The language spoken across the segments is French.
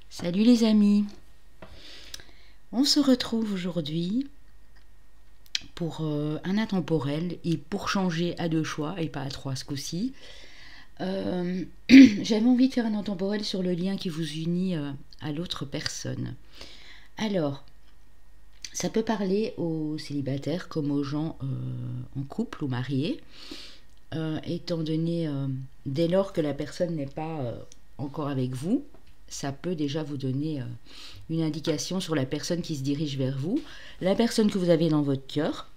Salut les amis, on se retrouve aujourd'hui pour un intemporel et pour changer à 2 choix et pas à 3 ce coup-ci. J'avais envie de faire un intemporel sur le lien qui vous unit à l'autre personne. Alors, ça peut parler aux célibataires comme aux gens en couple ou mariés, étant donné dès lors que la personne n'est pas encore avec vous, ça peut déjà vous donner une indication sur la personne qui se dirige vers vous, la personne que vous avez dans votre cœur.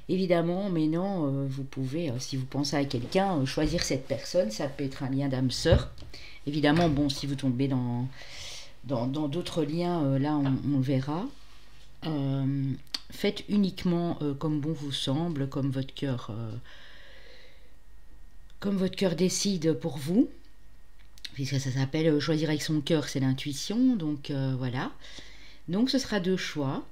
Évidemment, mais non, vous pouvez, si vous pensez à quelqu'un, choisir cette personne. Ça peut être un lien d'âme sœur. Évidemment, bon, si vous tombez dans d'autres liens, là, on le verra. Faites uniquement comme bon vous semble, comme votre cœur décide pour vous. Puisque ça s'appelle choisir avec son cœur, c'est l'intuition. Donc voilà. Donc ce sera 2 choix.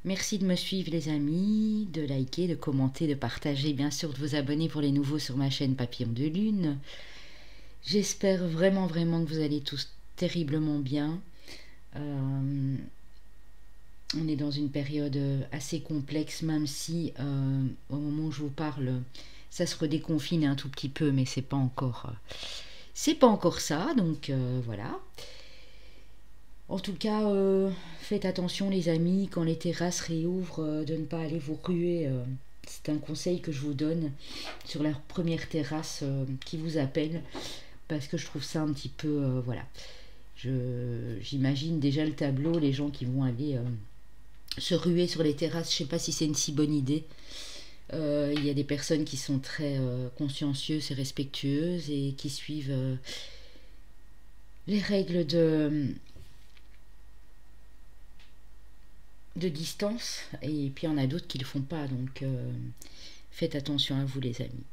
Merci de me suivre les amis, de liker, de commenter, de partager, bien sûr de vous abonner pour les nouveaux sur ma chaîne Papillon de Lune. J'espère vraiment que vous allez tous terriblement bien. On est dans une période assez complexe, même si au moment où je vous parle, ça se redéconfine un tout petit peu, mais c'est pas encore ça, donc voilà. En tout cas, faites attention les amis, quand les terrasses réouvrent, de ne pas aller vous ruer. C'est un conseil que je vous donne sur la première terrasse qui vous appelle, parce que je trouve ça un petit peu... voilà. J'imagine déjà le tableau, les gens qui vont aller se ruer sur les terrasses. Je ne sais pas si c'est une si bonne idée. Il y a des personnes qui sont très consciencieuses et respectueuses et qui suivent les règles de distance, et puis il y en a d'autres qui le font pas, donc faites attention à vous les amis.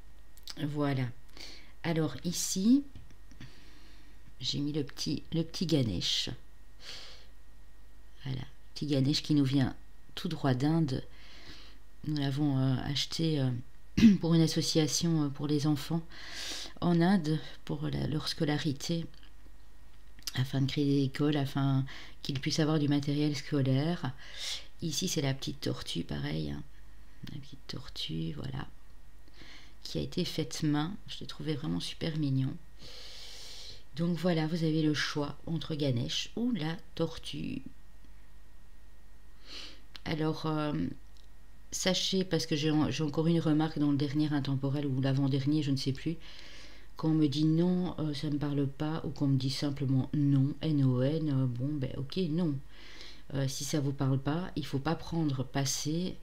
Voilà. Alors ici, j'ai mis le petit Ganesh. Voilà, petit Ganesh qui nous vient tout droit d'Inde. Nous l'avons acheté pour une association pour les enfants en Inde, pour leur scolarité, afin de créer des écoles, afin qu'ils puissent avoir du matériel scolaire. Ici, c'est la petite tortue, pareil. Hein. La petite tortue, voilà. Qui a été faite main. Je l'ai trouvé vraiment super mignon. Donc voilà, vous avez le choix entre Ganesh ou la tortue. Alors, sachez, parce que j'ai encore une remarque dans le dernier intemporel ou l'avant-dernier, je ne sais plus, quand on me dit non, ça ne me parle pas, ou qu'on me dit simplement non, N-O-N, bon, ben ok, non. Si ça ne vous parle pas, il ne faut pas passer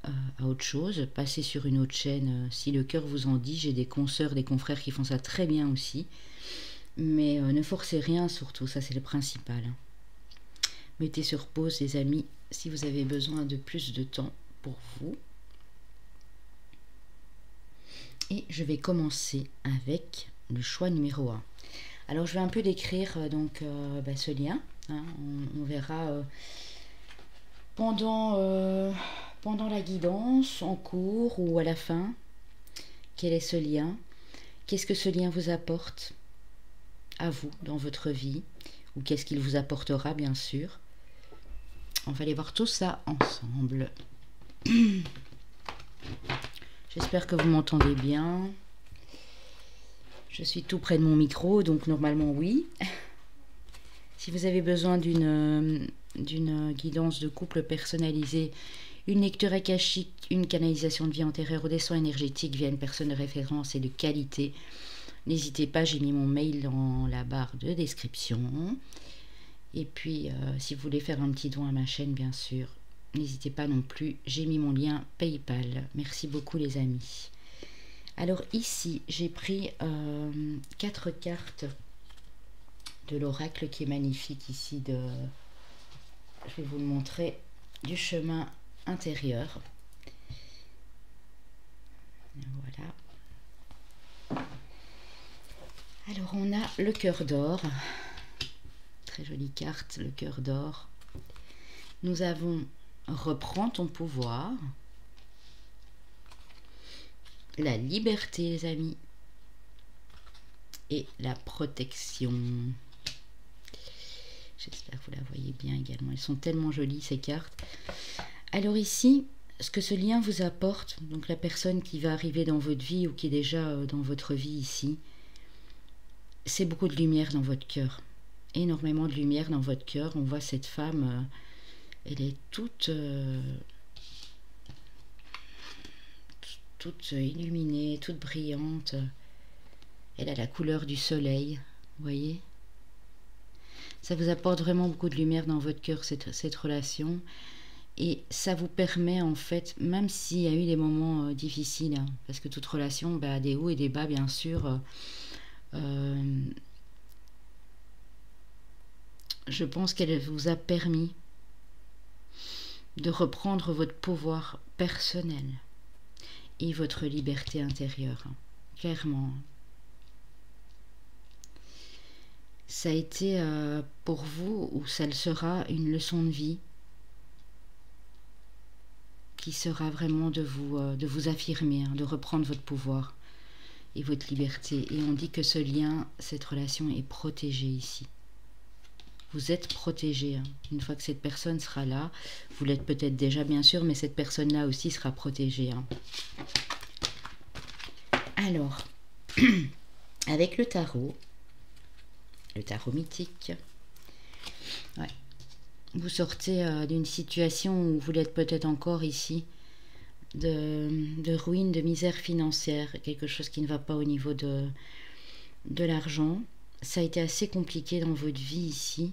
à autre chose, passer sur une autre chaîne. Si le cœur vous en dit, j'ai des consoeurs, des confrères qui font ça très bien aussi. Mais ne forcez rien surtout, ça c'est le principal. Hein. Mettez sur pause les amis, si vous avez besoin de plus de temps pour vous. Et je vais commencer avec le choix numéro 1. Alors je vais un peu décrire donc ce lien. Hein, on verra pendant la guidance, en cours ou à la fin, quel est ce lien, qu'est-ce que ce lien vous apporte à vous dans votre vie, ou qu'est-ce qu'il vous apportera bien sûr. On va aller voir tout ça ensemble. J'espère que vous m'entendez bien. Je suis tout près de mon micro, donc normalement oui. Si vous avez besoin d'une guidance de couple personnalisée, une lecture akashique, une canalisation de vie antérieure ou des soins énergétiques via une personne de référence et de qualité, n'hésitez pas, j'ai mis mon mail dans la barre de description. Et puis, si vous voulez faire un petit don à ma chaîne, bien sûr, n'hésitez pas non plus, j'ai mis mon lien PayPal. Merci beaucoup les amis. Alors ici, j'ai pris 4 cartes de l'oracle qui est magnifique ici. Je vais vous le montrer, du chemin intérieur. Voilà. Alors on a le cœur d'or. Très jolie carte, le cœur d'or. Nous avons reprends ton pouvoir. La liberté, les amis. et la protection. J'espère que vous la voyez bien également. Elles sont tellement jolies ces cartes. Alors ici, ce que ce lien vous apporte, donc la personne qui va arriver dans votre vie ou qui est déjà dans votre vie ici, c'est beaucoup de lumière dans votre cœur. Énormément de lumière dans votre cœur. On voit cette femme, elle est toute illuminée, toute brillante. Elle a la couleur du soleil, vous voyez? Ça vous apporte vraiment beaucoup de lumière dans votre cœur, cette relation. Et ça vous permet, en fait, même s'il y a eu des moments difficiles, hein, parce que toute relation a des hauts et des bas, bien sûr. Je pense qu'elle vous a permis de reprendre votre pouvoir personnel et votre liberté intérieure, hein, clairement. Ça a été pour vous, ou ça le sera, une leçon de vie qui sera vraiment de vous affirmer, hein, de reprendre votre pouvoir et votre liberté. Et on dit que ce lien, cette relation est protégée ici. Vous êtes protégé, hein. Une fois que cette personne sera là, vous l'êtes peut-être déjà bien sûr, mais cette personne-là aussi sera protégée, hein. Alors, avec le tarot mythique, ouais. Vous sortez d'une situation où vous l'êtes peut-être encore ici, de ruine, de misère financière, quelque chose qui ne va pas au niveau de l'argent. Ça a été assez compliqué dans votre vie ici.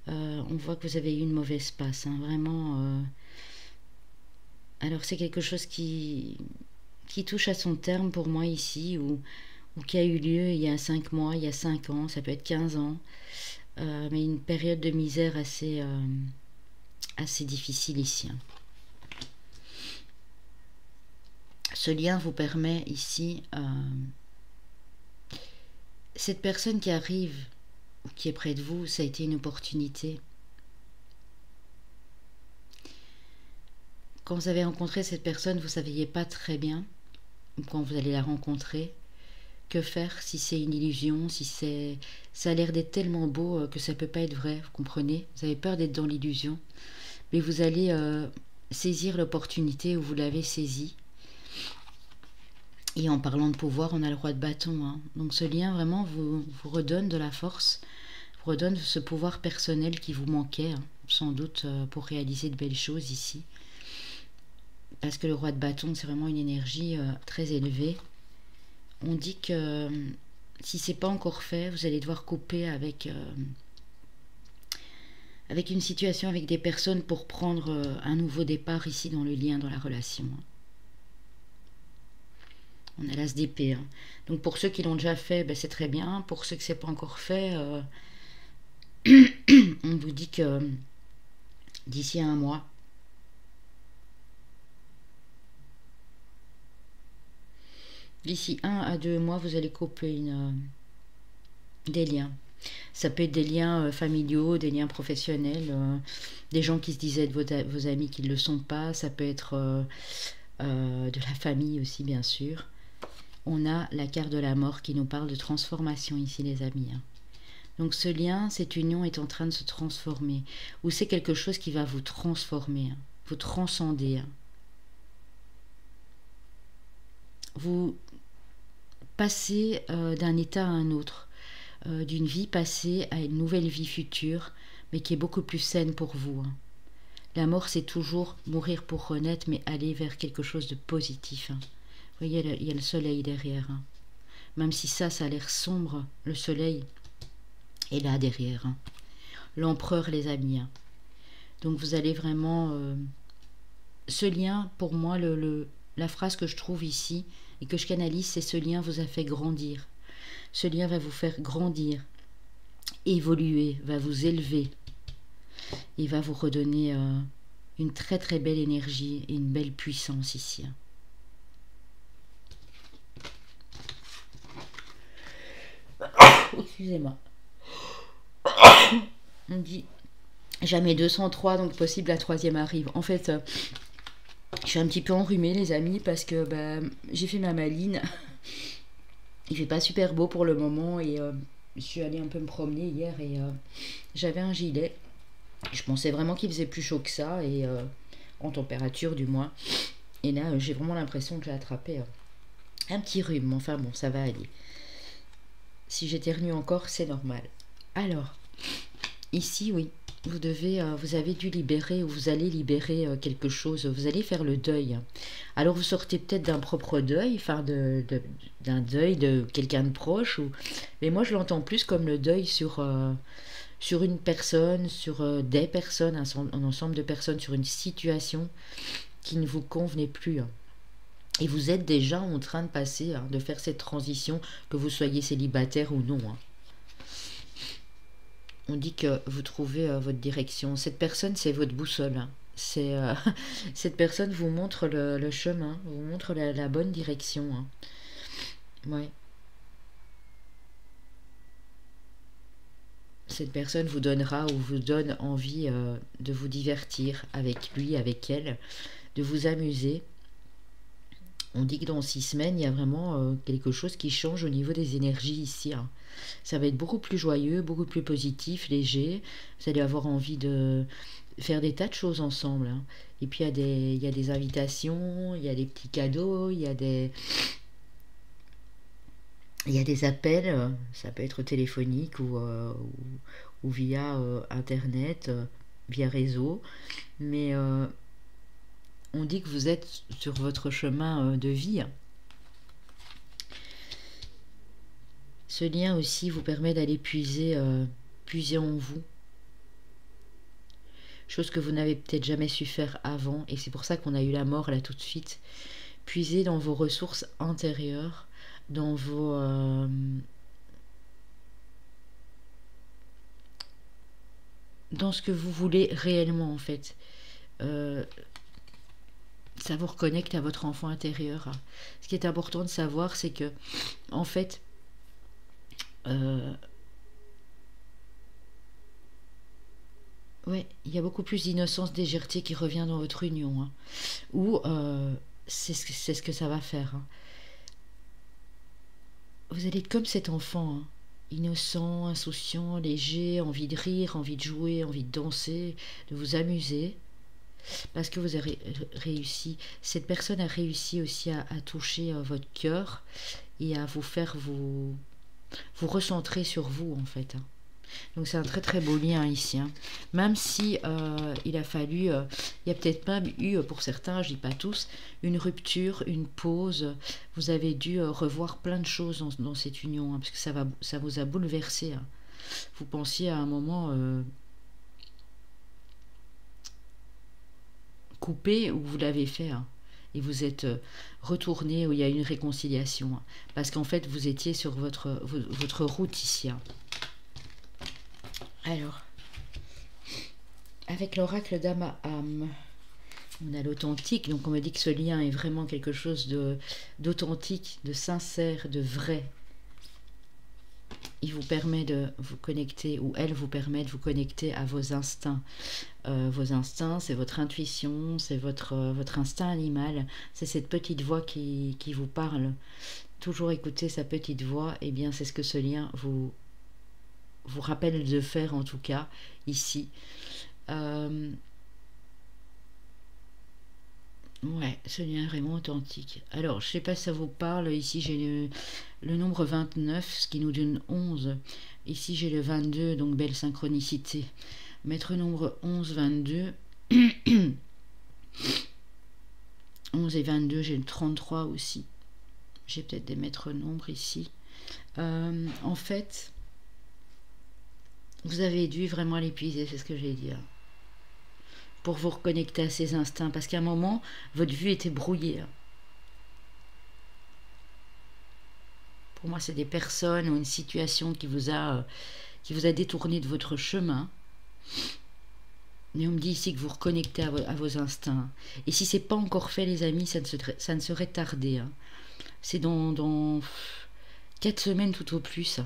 On voit que vous avez eu une mauvaise passe, hein, vraiment. Alors c'est quelque chose qui touche à son terme pour moi ici, ou qui a eu lieu il y a 5 mois, il y a 5 ans, ça peut être 15 ans. Mais une période de misère assez difficile ici, hein. Ce lien vous permet ici, cette personne qui arrive ou qui est près de vous, ça a été une opportunité. Quand vous avez rencontré cette personne, vous ne saviez pas très bien, ou quand vous allez la rencontrer, que faire, si c'est une illusion, si c'est... Ça a l'air d'être tellement beau que ça ne peut pas être vrai, vous comprenez? Vous avez peur d'être dans l'illusion, mais vous allez saisir l'opportunité où vous l'avez saisie. Et en parlant de pouvoir, on a le roi de bâton, hein. Donc ce lien vraiment vous redonne de la force, vous redonne ce pouvoir personnel qui vous manquait, hein, sans doute pour réaliser de belles choses ici. Parce que le roi de bâton, c'est vraiment une énergie très élevée. On dit que si c'est pas encore fait, vous allez devoir couper avec une situation, avec des personnes pour prendre un nouveau départ ici dans le lien, dans la relation. On a l'as d'épée, hein. Donc pour ceux qui l'ont déjà fait, ben c'est très bien. Pour ceux que c'est pas encore fait, on vous dit que d'ici 1 mois, d'ici 1 à 2 mois, vous allez couper des liens. Ça peut être des liens familiaux, des liens professionnels, des gens qui se disaient de vos amis qui ne le sont pas. Ça peut être de la famille aussi, bien sûr. On a la carte de la mort qui nous parle de transformation ici, les amis, hein. Donc ce lien, cette union est en train de se transformer. Ou c'est quelque chose qui va vous transformer, hein, vous transcender, hein. Vous passez d'un état à un autre, d'une vie passée à une nouvelle vie future, mais qui est beaucoup plus saine pour vous, hein. La mort, c'est toujours mourir pour renaître, mais aller vers quelque chose de positif, hein. Vous voyez, il y a le soleil derrière, hein. Même si ça a l'air sombre, le soleil est là derrière, hein. L'empereur, les amis, hein. Donc vous allez vraiment... ce lien, pour moi, la phrase que je trouve ici et que je canalise, c'est: ce lien vous a fait grandir. Ce lien va vous faire grandir, évoluer, va vous élever et va vous redonner une très très belle énergie et une belle puissance ici, hein. Excusez-moi. On dit jamais 203, donc possible la 3e arrive. En fait, je suis un petit peu enrhumée, les amis, parce que j'ai fait ma maline Il fait pas super beau pour le moment et je suis allée un peu me promener hier et j'avais un gilet. Je pensais vraiment qu'il faisait plus chaud que ça et en température du moins. Et là, j'ai vraiment l'impression que j'ai attrapé un petit rhume. Enfin bon, ça va aller. Si j'éternue encore, c'est normal. Alors, ici, oui, vous avez dû libérer ou vous allez libérer quelque chose. Vous allez faire le deuil. Alors, vous sortez peut-être d'un propre deuil, enfin d'un deuil de quelqu'un de proche. Mais moi, je l'entends plus comme le deuil sur une personne, sur des personnes, un ensemble de personnes, sur une situation qui ne vous convenait plus. Et vous êtes déjà en train de passer, de faire cette transition, que vous soyez célibataire ou non. On dit que vous trouvez votre direction. Cette personne, c'est votre boussole. C'est cette personne vous montre le chemin, vous montre la bonne direction. Ouais. Cette personne vous donnera ou vous donne envie de vous divertir avec lui, avec elle, de vous amuser. On dit que dans 6 semaines, il y a vraiment quelque chose qui change au niveau des énergies ici. Ça va être beaucoup plus joyeux, beaucoup plus positif, léger. Vous allez avoir envie de faire des tas de choses ensemble. Et puis il y a des invitations, il y a des petits cadeaux, il y a des appels. Ça peut être téléphonique ou via internet, via réseau. Mais on dit que vous êtes sur votre chemin de vie. Ce lien aussi vous permet d'aller puiser en vous. Chose que vous n'avez peut-être jamais su faire avant. Et c'est pour ça qu'on a eu la mort là tout de suite. Puiser dans vos ressources intérieures, dans dans ce que vous voulez réellement en fait. Ça vous reconnecte à votre enfant intérieur. Ce qui est important de savoir, c'est que, en fait, ouais, il y a beaucoup plus d'innocence, légèreté qui revient dans votre union. Ou c'est ce que ça va faire. Vous allez être comme cet enfant, innocent, insouciant, léger, envie de rire, envie de jouer, envie de danser, de vous amuser. Parce que vous avez réussi, cette personne a réussi aussi à toucher votre cœur et à vous faire vous recentrer sur vous en fait. Donc c'est un très très beau lien ici. Même si il a fallu, il y a peut-être même eu pour certains, je dis pas tous, une rupture, une pause. Vous avez dû revoir plein de choses dans cette union, parce que ça vous a bouleversé. Vous pensiez à un moment coupé où vous l'avez fait. Et vous êtes retourné où il y a une réconciliation. Parce qu'en fait, vous étiez sur votre route ici. Alors, avec l'oracle d'Amaham, on a l'authentique. Donc on me dit que ce lien est vraiment quelque chose d'authentique, de sincère, de vrai. Il vous permet de vous connecter, ou elle vous permet de vous connecter à vos instincts. Vos instincts, c'est votre intuition, c'est votre instinct animal, c'est cette petite voix qui vous parle. Toujours écouter sa petite voix, et bien c'est ce que ce lien vous rappelle de faire, en tout cas, ici. Ouais, ce lien est vraiment authentique. Alors, je ne sais pas si ça vous parle. Ici, j'ai le nombre 29, ce qui nous donne 11. Ici, j'ai le 22, donc belle synchronicité. Maître nombre 11, 22. 11 et 22, j'ai le 33 aussi. J'ai peut-être des maîtres nombres ici. En fait, vous avez dû vraiment l'épuiser, c'est ce que j'ai dit. Pour vous reconnecter à ces instincts. Parce qu'à un moment, votre vue était brouillée. Pour moi, c'est des personnes ou une situation qui vous a détourné de votre chemin. Mais on me dit ici que vous reconnectez à vos instincts. Et si c'est pas encore fait, les amis, ça ne serait tardé. C'est dans 4 semaines tout au plus.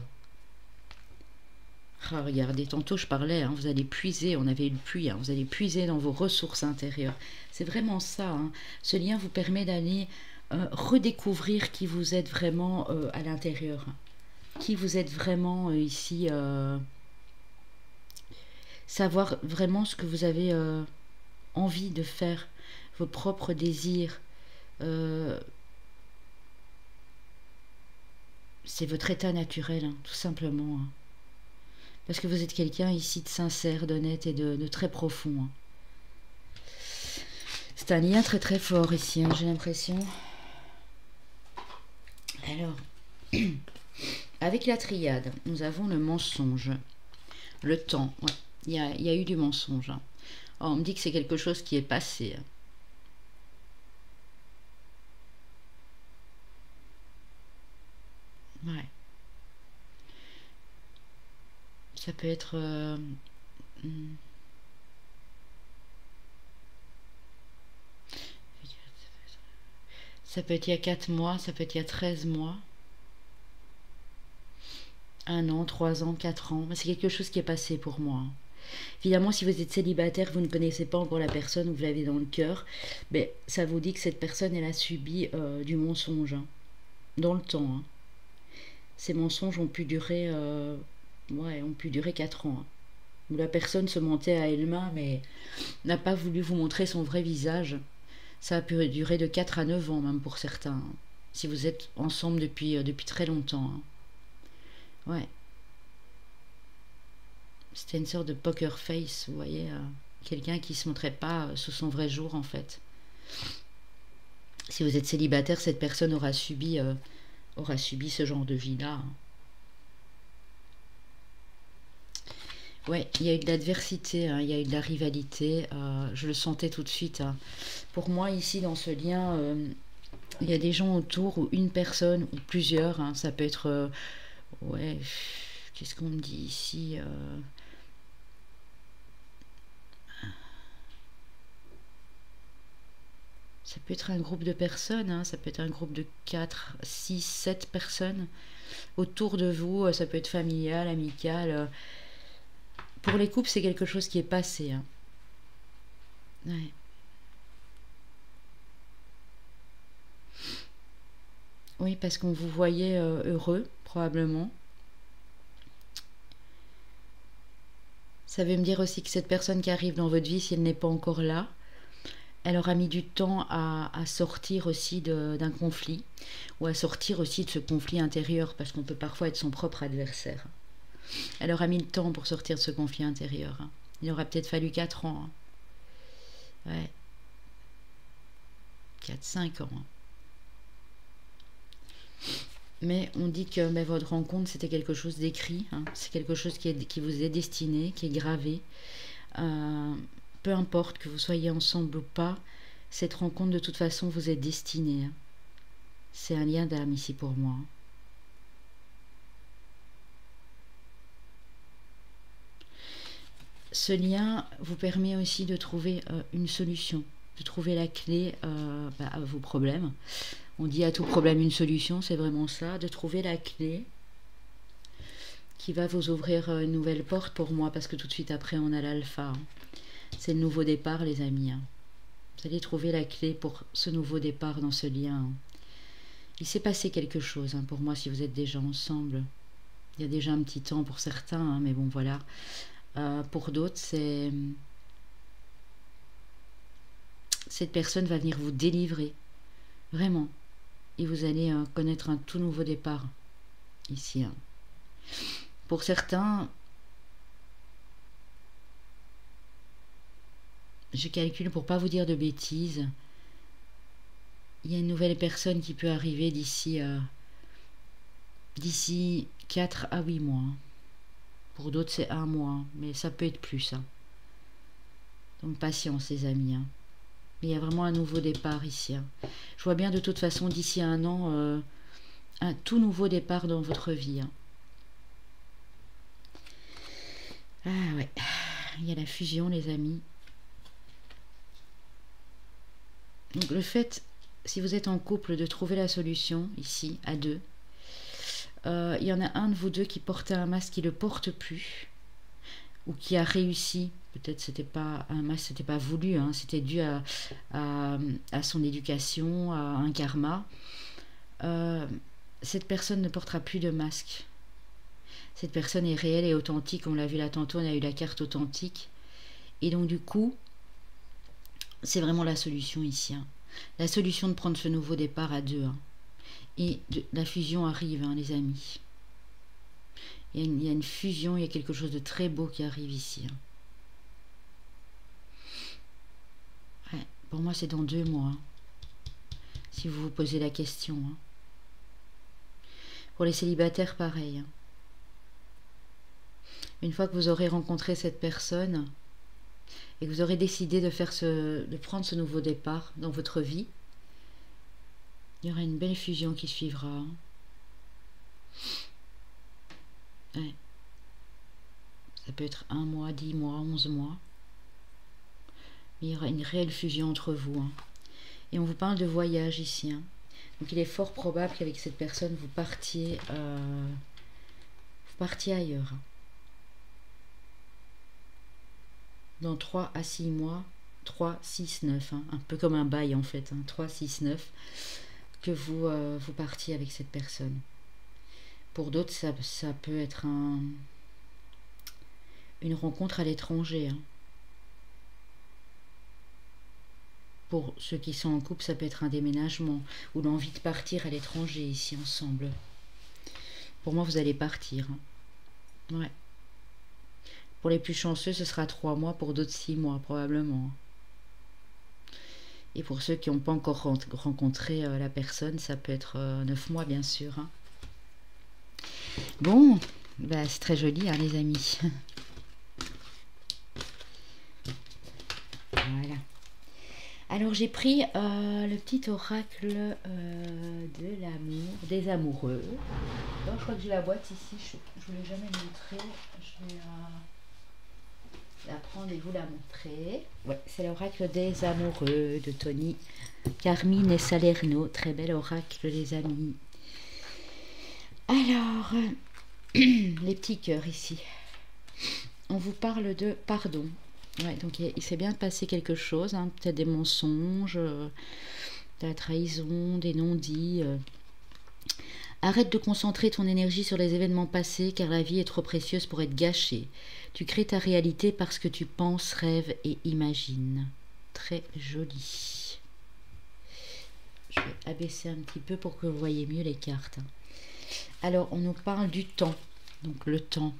Ah, regardez, tantôt je parlais, vous allez puiser, on avait eu le puits, vous allez puiser dans vos ressources intérieures. C'est vraiment ça. Ce lien vous permet d'aller redécouvrir qui vous êtes vraiment à l'intérieur. Qui vous êtes vraiment ici. Savoir vraiment ce que vous avez envie de faire. Vos propres désirs. C'est votre état naturel, hein, tout simplement. Hein. Parce que vous êtes quelqu'un ici de sincère, d'honnête et de très profond. Hein. C'est un lien très très fort ici, hein, j'ai l'impression. Alors, avec la triade, nous avons le mensonge, le temps. Ouais, il y a eu du mensonge. Hein. Oh, on me dit que c'est quelque chose qui est passé. Hein. Ouais. Ça peut être... ça peut être il y a 4 mois, ça peut être il y a 13 mois. 1 an, 3 ans, 4 ans. C'est quelque chose qui est passé pour moi. Évidemment, si vous êtes célibataire, vous ne connaissez pas encore la personne, vous l'avez dans le cœur, mais ça vous dit que cette personne, elle a subi du mensonge. Hein, dans le temps. Hein. Ces mensonges ont pu durer, ouais, ont pu durer 4 ans. Hein, où la personne se mentait à elle-même, mais n'a pas voulu vous montrer son vrai visage. Ça a pu durer de 4 à 9 ans, même pour certains. Hein, si vous êtes ensemble depuis très longtemps. Hein. Ouais. C'était une sorte de poker face, vous voyez. Quelqu'un qui ne se montrait pas sous son vrai jour, en fait. Si vous êtes célibataire, cette personne aura subi ce genre de vie-là. Hein. Ouais, il y a eu de l'adversité, hein, il y a eu de la rivalité, je le sentais tout de suite. Hein. Pour moi, ici, dans ce lien, il y a des gens autour, ou une personne, ou plusieurs. Hein, ça peut être... ouais, qu'est-ce qu'on me dit ici ça peut être un groupe de personnes, hein, ça peut être un groupe de 4, 6, 7 personnes autour de vous, ça peut être familial, amical. Pour les couples, c'est quelque chose qui est passé. Hein. Ouais. Oui, parce qu'on vous voyait heureux, probablement. Ça veut me dire aussi que cette personne qui arrive dans votre vie, si elle n'est pas encore là, elle aura mis du temps à sortir aussi d'un conflit, ou à sortir aussi de ce conflit intérieur, parce qu'on peut parfois être son propre adversaire. Elle aura mis le temps pour sortir de ce conflit intérieur. Hein. Il aura peut-être fallu 4 ans. Hein. Ouais. 4-5 ans. Hein. Mais on dit que votre rencontre, c'était quelque chose d'écrit. Hein. C'est quelque chose qui vous est destiné, qui est gravé. Peu importe que vous soyez ensemble ou pas, cette rencontre, de toute façon, vous est destinée. Hein. C'est un lien d'âme ici pour moi. Hein. Ce lien vous permet aussi de trouver une solution, de trouver la clé à vos problèmes. On dit à tout problème une solution, c'est vraiment ça, de trouver la clé qui va vous ouvrir une nouvelle porte pour moi, parce que tout de suite après on a l'alpha. Hein. C'est le nouveau départ, les amis. Hein. Vous allez trouver la clé pour ce nouveau départ dans ce lien. Hein. Il s'est passé quelque chose hein, pour moi si vous êtes déjà ensemble. Il y a déjà un petit temps pour certains, hein, mais bon voilà. Pour d'autres, c'est... cette personne va venir vous délivrer. Vraiment. Et vous allez connaître un tout nouveau départ. Ici. Hein. Pour certains, je calcule pour pas vous dire de bêtises. Il y a une nouvelle personne qui peut arriver d'ici 4 à 8 mois. Pour d'autres, c'est 1 mois, mais ça peut être plus. Hein. Donc, patience, les amis. Hein. Il y a vraiment un nouveau départ ici. Hein. Je vois bien de toute façon, d'ici 1 an, un tout nouveau départ dans votre vie. Hein. Ah ouais, il y a la fusion, les amis. Donc, le fait, si vous êtes en couple, de trouver la solution, ici, à 2. Il y en a un de vous deux qui portait un masque qui ne le porte plus. ou qui a réussi. Peut-être c'était pas un masque, c'était pas voulu, hein, c'était dû à son éducation, à un karma. Cette personne ne portera plus de masque. Cette personne est réelle et authentique. On l'a vu là tantôt, on a eu la carte authentique. Et donc du coup, c'est vraiment la solution ici. Hein. La solution de prendre ce nouveau départ à deux. Hein. Et la fusion arrive, hein, les amis. Il y a une fusion, il y a quelque chose de très beau qui arrive ici. Hein. Ouais, pour moi, c'est dans 2 mois. Hein, si vous vous posez la question. Hein. Pour les célibataires, pareil. Hein. Une fois que vous aurez rencontré cette personne et que vous aurez décidé de prendre ce nouveau départ dans votre vie, il y aura une belle fusion qui suivra. Hein. Ouais. Ça peut être 1 mois, 10 mois, 11 mois. Mais il y aura une réelle fusion entre vous. Hein. Et on vous parle de voyage ici. Hein. Donc il est fort probable qu'avec cette personne, vous partiez ailleurs. Hein. Dans 3 à 6 mois, 3, 6, 9. Hein. Un peu comme un bail en fait. Hein. 3, 6, 9. Que vous partiez avec cette personne. Pour d'autres, ça peut être une rencontre à l'étranger. Hein. Pour ceux qui sont en couple, ça peut être un déménagement ou l'envie de partir à l'étranger ici ensemble. Pour moi, vous allez partir. Hein. Ouais. Pour les plus chanceux, ce sera 3 mois, pour d'autres 6 mois probablement. Et pour ceux qui n'ont pas encore rencontré la personne, ça peut être 9 mois bien sûr. Hein. Bon, bah, c'est très joli hein, les amis. Voilà. Alors j'ai pris le petit oracle de l'amour, des amoureux. Alors, je crois que j'ai la boîte ici, je ne vous l'ai jamais montrée. Je vais la prendre et vous la montrer. Ouais, c'est l'oracle des amoureux de Tony Carmine et Salerno. Très bel oracle les amis. Alors, les petits cœurs ici. On vous parle de pardon. Ouais, donc il s'est bien passé quelque chose, hein, peut-être des mensonges, de la trahison, des non-dits. Arrête de concentrer ton énergie sur les événements passés car la vie est trop précieuse pour être gâchée. Tu crées ta réalité parce que tu penses, rêves et imagines. Très joli. Je vais abaisser un petit peu pour que vous voyez mieux les cartes. Alors, on nous parle du temps. Donc, le temps.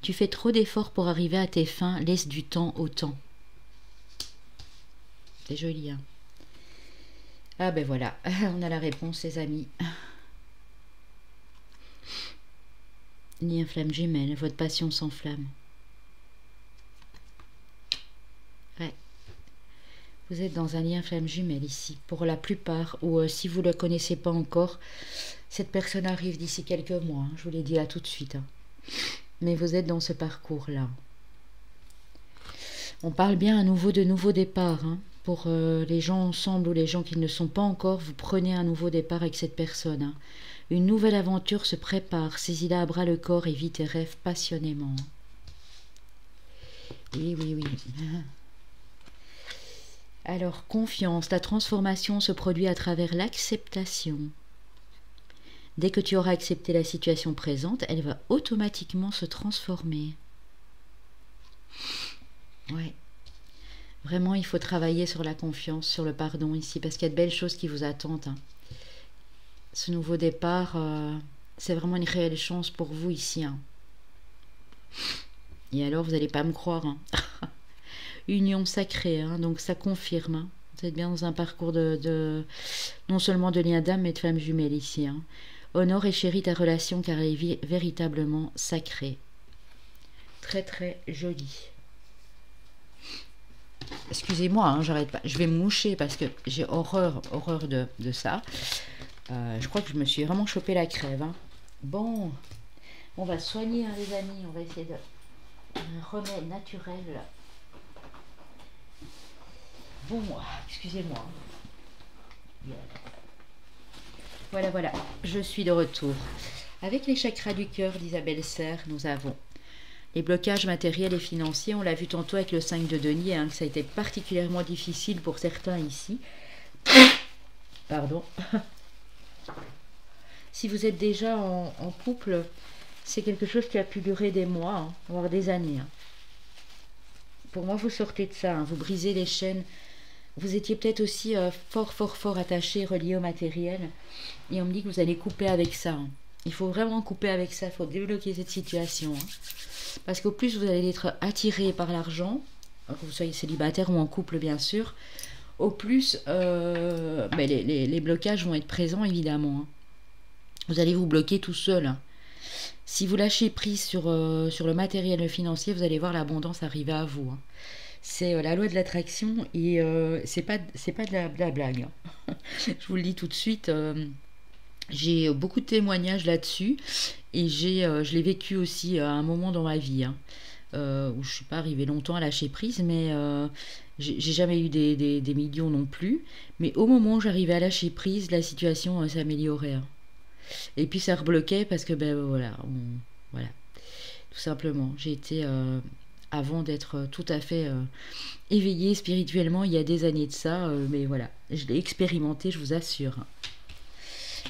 Tu fais trop d'efforts pour arriver à tes fins. Laisse du temps au temps. C'est joli, hein. Ah ben voilà, on a la réponse les amis. Lien flamme jumelle, votre passion s'enflamme. Ouais. Vous êtes dans un lien flamme jumelle ici, pour la plupart, ou si vous ne le connaissez pas encore, cette personne arrive d'ici quelques mois, hein, je vous l'ai dit là tout de suite. Hein. Mais vous êtes dans ce parcours-là. On parle bien à nouveau de nouveau départ, hein. Pour les gens ensemble ou les gens qui ne sont pas encore, vous prenez un nouveau départ avec cette personne. Hein. Une nouvelle aventure se prépare, saisis-la à bras le corps et vis tes rêves passionnément. Oui, oui, oui. Alors, confiance, la transformation se produit à travers l'acceptation. Dès que tu auras accepté la situation présente, elle va automatiquement se transformer. Ouais. Vraiment, il faut travailler sur la confiance, sur le pardon ici, parce qu'il y a de belles choses qui vous attendent. Hein. Ce nouveau départ, c'est vraiment une réelle chance pour vous ici. Hein. Et alors, vous n'allez pas me croire. Hein. Union sacrée, hein, donc ça confirme. Hein. Vous êtes bien dans un parcours non seulement de lien d'âme, mais de flamme jumelle ici. Hein. Honore et chéris ta relation car elle est véritablement sacrée. Très très jolie. Excusez-moi, hein, j'arrête pas. Je vais me moucher parce que j'ai horreur de ça. Je crois que je me suis vraiment chopé la crève. Hein. Bon, on va soigner hein, les amis. On va essayer un remède naturel. Bon, excusez-moi. Voilà, voilà. Je suis de retour. Avec les chakras du cœur d'Isabelle Serre, nous avons Les blocages matériels et financiers, on l'a vu tantôt avec le 5 de denier, hein, que ça a été particulièrement difficile pour certains ici. Pardon. Si vous êtes déjà en couple, c'est quelque chose qui a pu durer des mois, hein, voire des années. Hein. Pour moi, vous sortez de ça, hein, vous brisez les chaînes. Vous étiez peut-être aussi fort attaché, relié au matériel. Et on me dit que vous allez couper avec ça. Hein. Il faut vraiment couper avec ça, il faut débloquer cette situation. Hein. Parce qu'au plus vous allez être attiré par l'argent, que vous soyez célibataire ou en couple bien sûr, au plus les blocages vont être présents évidemment. Hein. Vous allez vous bloquer tout seul. Hein. Si vous lâchez prise sur le matériel financier, vous allez voir l'abondance arriver à vous. Hein. C'est la loi de l'attraction et c'est pas de la blague. Hein. Je vous le dis tout de suite. J'ai beaucoup de témoignages là-dessus et je l'ai vécu aussi à un moment dans ma vie hein, où je ne suis pas arrivée longtemps à lâcher prise, mais j'ai jamais eu des millions non plus. Mais au moment où j'arrivais à lâcher prise, la situation s'améliorait. Hein. Et puis ça rebloquait parce que voilà, tout simplement. J'ai été avant d'être tout à fait éveillée spirituellement il y a des années de ça, mais voilà, je l'ai expérimenté, je vous assure.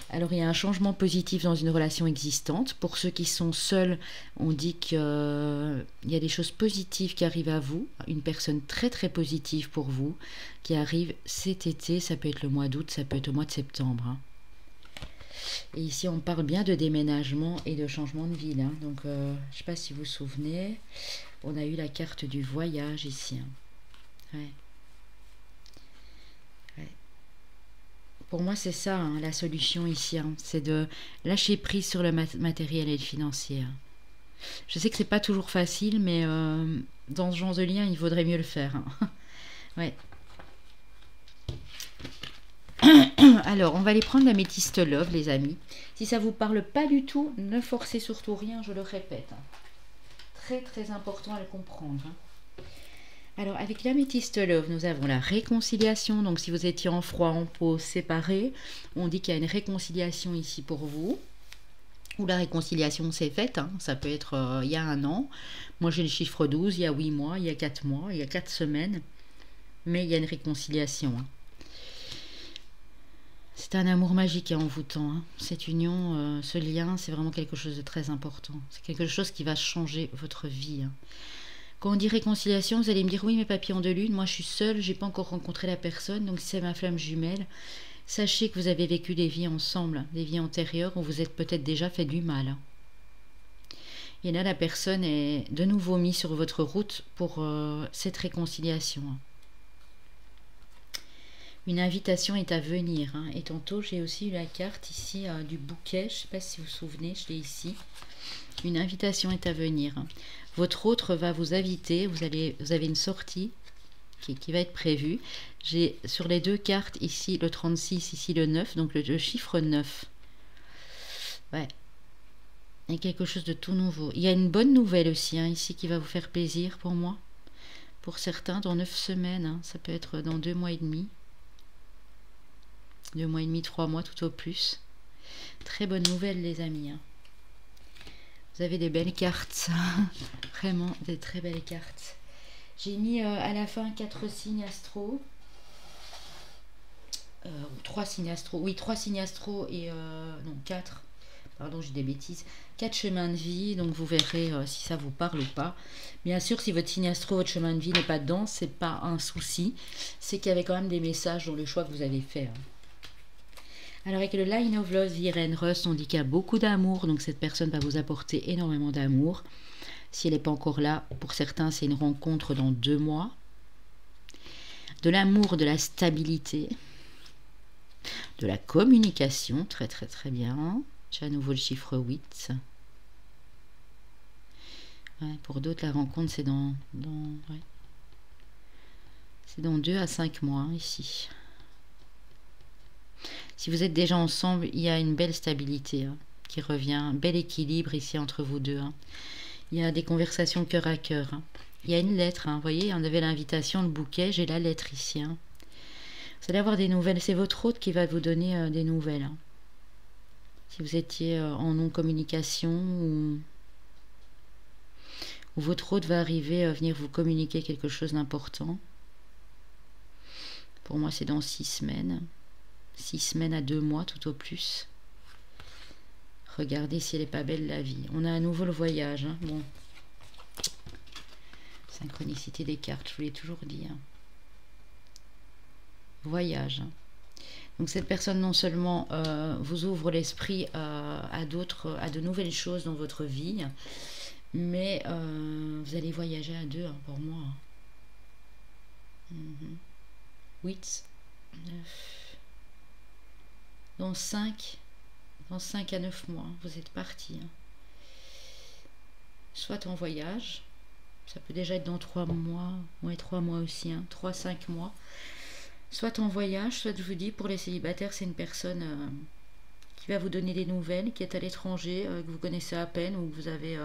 Alors il y a un changement positif dans une relation existante. Pour ceux qui sont seuls, on dit qu'il y a des choses positives qui arrivent à vous. Une personne très positive pour vous qui arrive cet été. Ça peut être le mois d'août, ça peut être au mois de septembre. Hein. Et ici on parle bien de déménagement et de changement de ville. Hein. Donc je ne sais pas si vous vous souvenez, on a eu la carte du voyage ici. Hein. Ouais. Pour moi, c'est ça, hein, la solution ici. Hein, c'est de lâcher prise sur le matériel et le financier. Hein. Je sais que c'est pas toujours facile, mais dans ce genre de lien, il vaudrait mieux le faire. Hein. Ouais. Alors, on va aller prendre la métiste love, les amis. Si ça vous parle pas du tout, ne forcez surtout rien, je le répète. Hein. Très important à le comprendre. Hein. Alors, avec l'améthyste love, nous avons la réconciliation. Donc, si vous étiez en froid, en pause, séparés, on dit qu'il y a une réconciliation ici pour vous. Ou la réconciliation s'est faite. Hein. Ça peut être il y a 1 an. Moi, j'ai le chiffre 12, il y a 8 mois, il y a 4 mois, il y a 4 semaines. Mais il y a une réconciliation. Hein. C'est un amour magique et envoûtant. Hein. Cette union, ce lien, c'est vraiment quelque chose de très important. C'est quelque chose qui va changer votre vie. Hein. Quand on dit réconciliation, vous allez me dire, oui, mais papillon de lune, moi je suis seule, j'ai pas encore rencontré la personne, donc si c'est ma flamme jumelle, sachez que vous avez vécu des vies ensemble, des vies antérieures où vous êtes peut-être déjà fait du mal. Et là, la personne est de nouveau mise sur votre route pour cette réconciliation. Une invitation est à venir. Hein. Et tantôt, j'ai aussi eu la carte ici du bouquet, je ne sais pas si vous vous souvenez, je l'ai ici. Une invitation est à venir. Hein. Votre autre va vous inviter, vous avez une sortie qui va être prévue. J'ai sur les 2 cartes, ici le 36, ici le 9, donc le chiffre 9. Ouais. Il y a quelque chose de tout nouveau. Il y a une bonne nouvelle aussi, hein, ici, qui va vous faire plaisir pour moi. Pour certains, dans 9 semaines, hein, ça peut être dans 2 mois et demi. 2 mois et demi, 3 mois tout au plus. Très bonne nouvelle, les amis. Hein. Vous avez des belles cartes, vraiment des très belles cartes. J'ai mis à la fin 4 signes astro, 3 signes astro, oui 3 signes astro et non 4, pardon j'ai des bêtises, 4 chemins de vie, donc vous verrez si ça vous parle ou pas. Bien sûr, si votre signe astro, votre chemin de vie n'est pas dedans, c'est pas un souci, c'est qu'il y avait quand même des messages dans le choix que vous avez fait. Hein. Alors avec le Line of Love, Viren Rust, on dit qu'il y a beaucoup d'amour, donc cette personne va vous apporter énormément d'amour. Si elle n'est pas encore là, pour certains, c'est une rencontre dans 2 mois. De l'amour, de la stabilité, de la communication, très bien. J'ai à nouveau le chiffre 8. Ouais, pour d'autres, la rencontre, c'est dans 2 à 5 mois, ici. Si vous êtes déjà ensemble, il y a une belle stabilité hein, qui revient, un bel équilibre ici entre vous deux. Hein. Il y a des conversations cœur à cœur. Hein. Il y a une lettre, hein, vous voyez, on avait l'invitation, le bouquet, j'ai la lettre ici. Hein. Vous allez avoir des nouvelles, c'est votre hôte qui va vous donner des nouvelles. Hein. Si vous étiez en non-communication ou où votre hôte va arriver à venir vous communiquer quelque chose d'important. Pour moi, c'est dans 6 semaines. 6 semaines à 2 mois, tout au plus. Regardez si elle n'est pas belle, la vie. On a à nouveau le voyage. Hein. Bon. Synchronicité des cartes, je vous l'ai toujours dit. Hein. Voyage. Hein. Donc cette personne non seulement vous ouvre l'esprit à de nouvelles choses dans votre vie, mais vous allez voyager à 2 hein, pour moi. 8, 9, dans 5 à 9 mois, vous êtes parti. Hein. Soit en voyage, ça peut déjà être dans 3 mois, ouais 3 mois aussi, hein, 3-5 mois. Soit en voyage, soit je vous dis, pour les célibataires, c'est une personne qui va vous donner des nouvelles, qui est à l'étranger, que vous connaissez à peine, ou que vous avez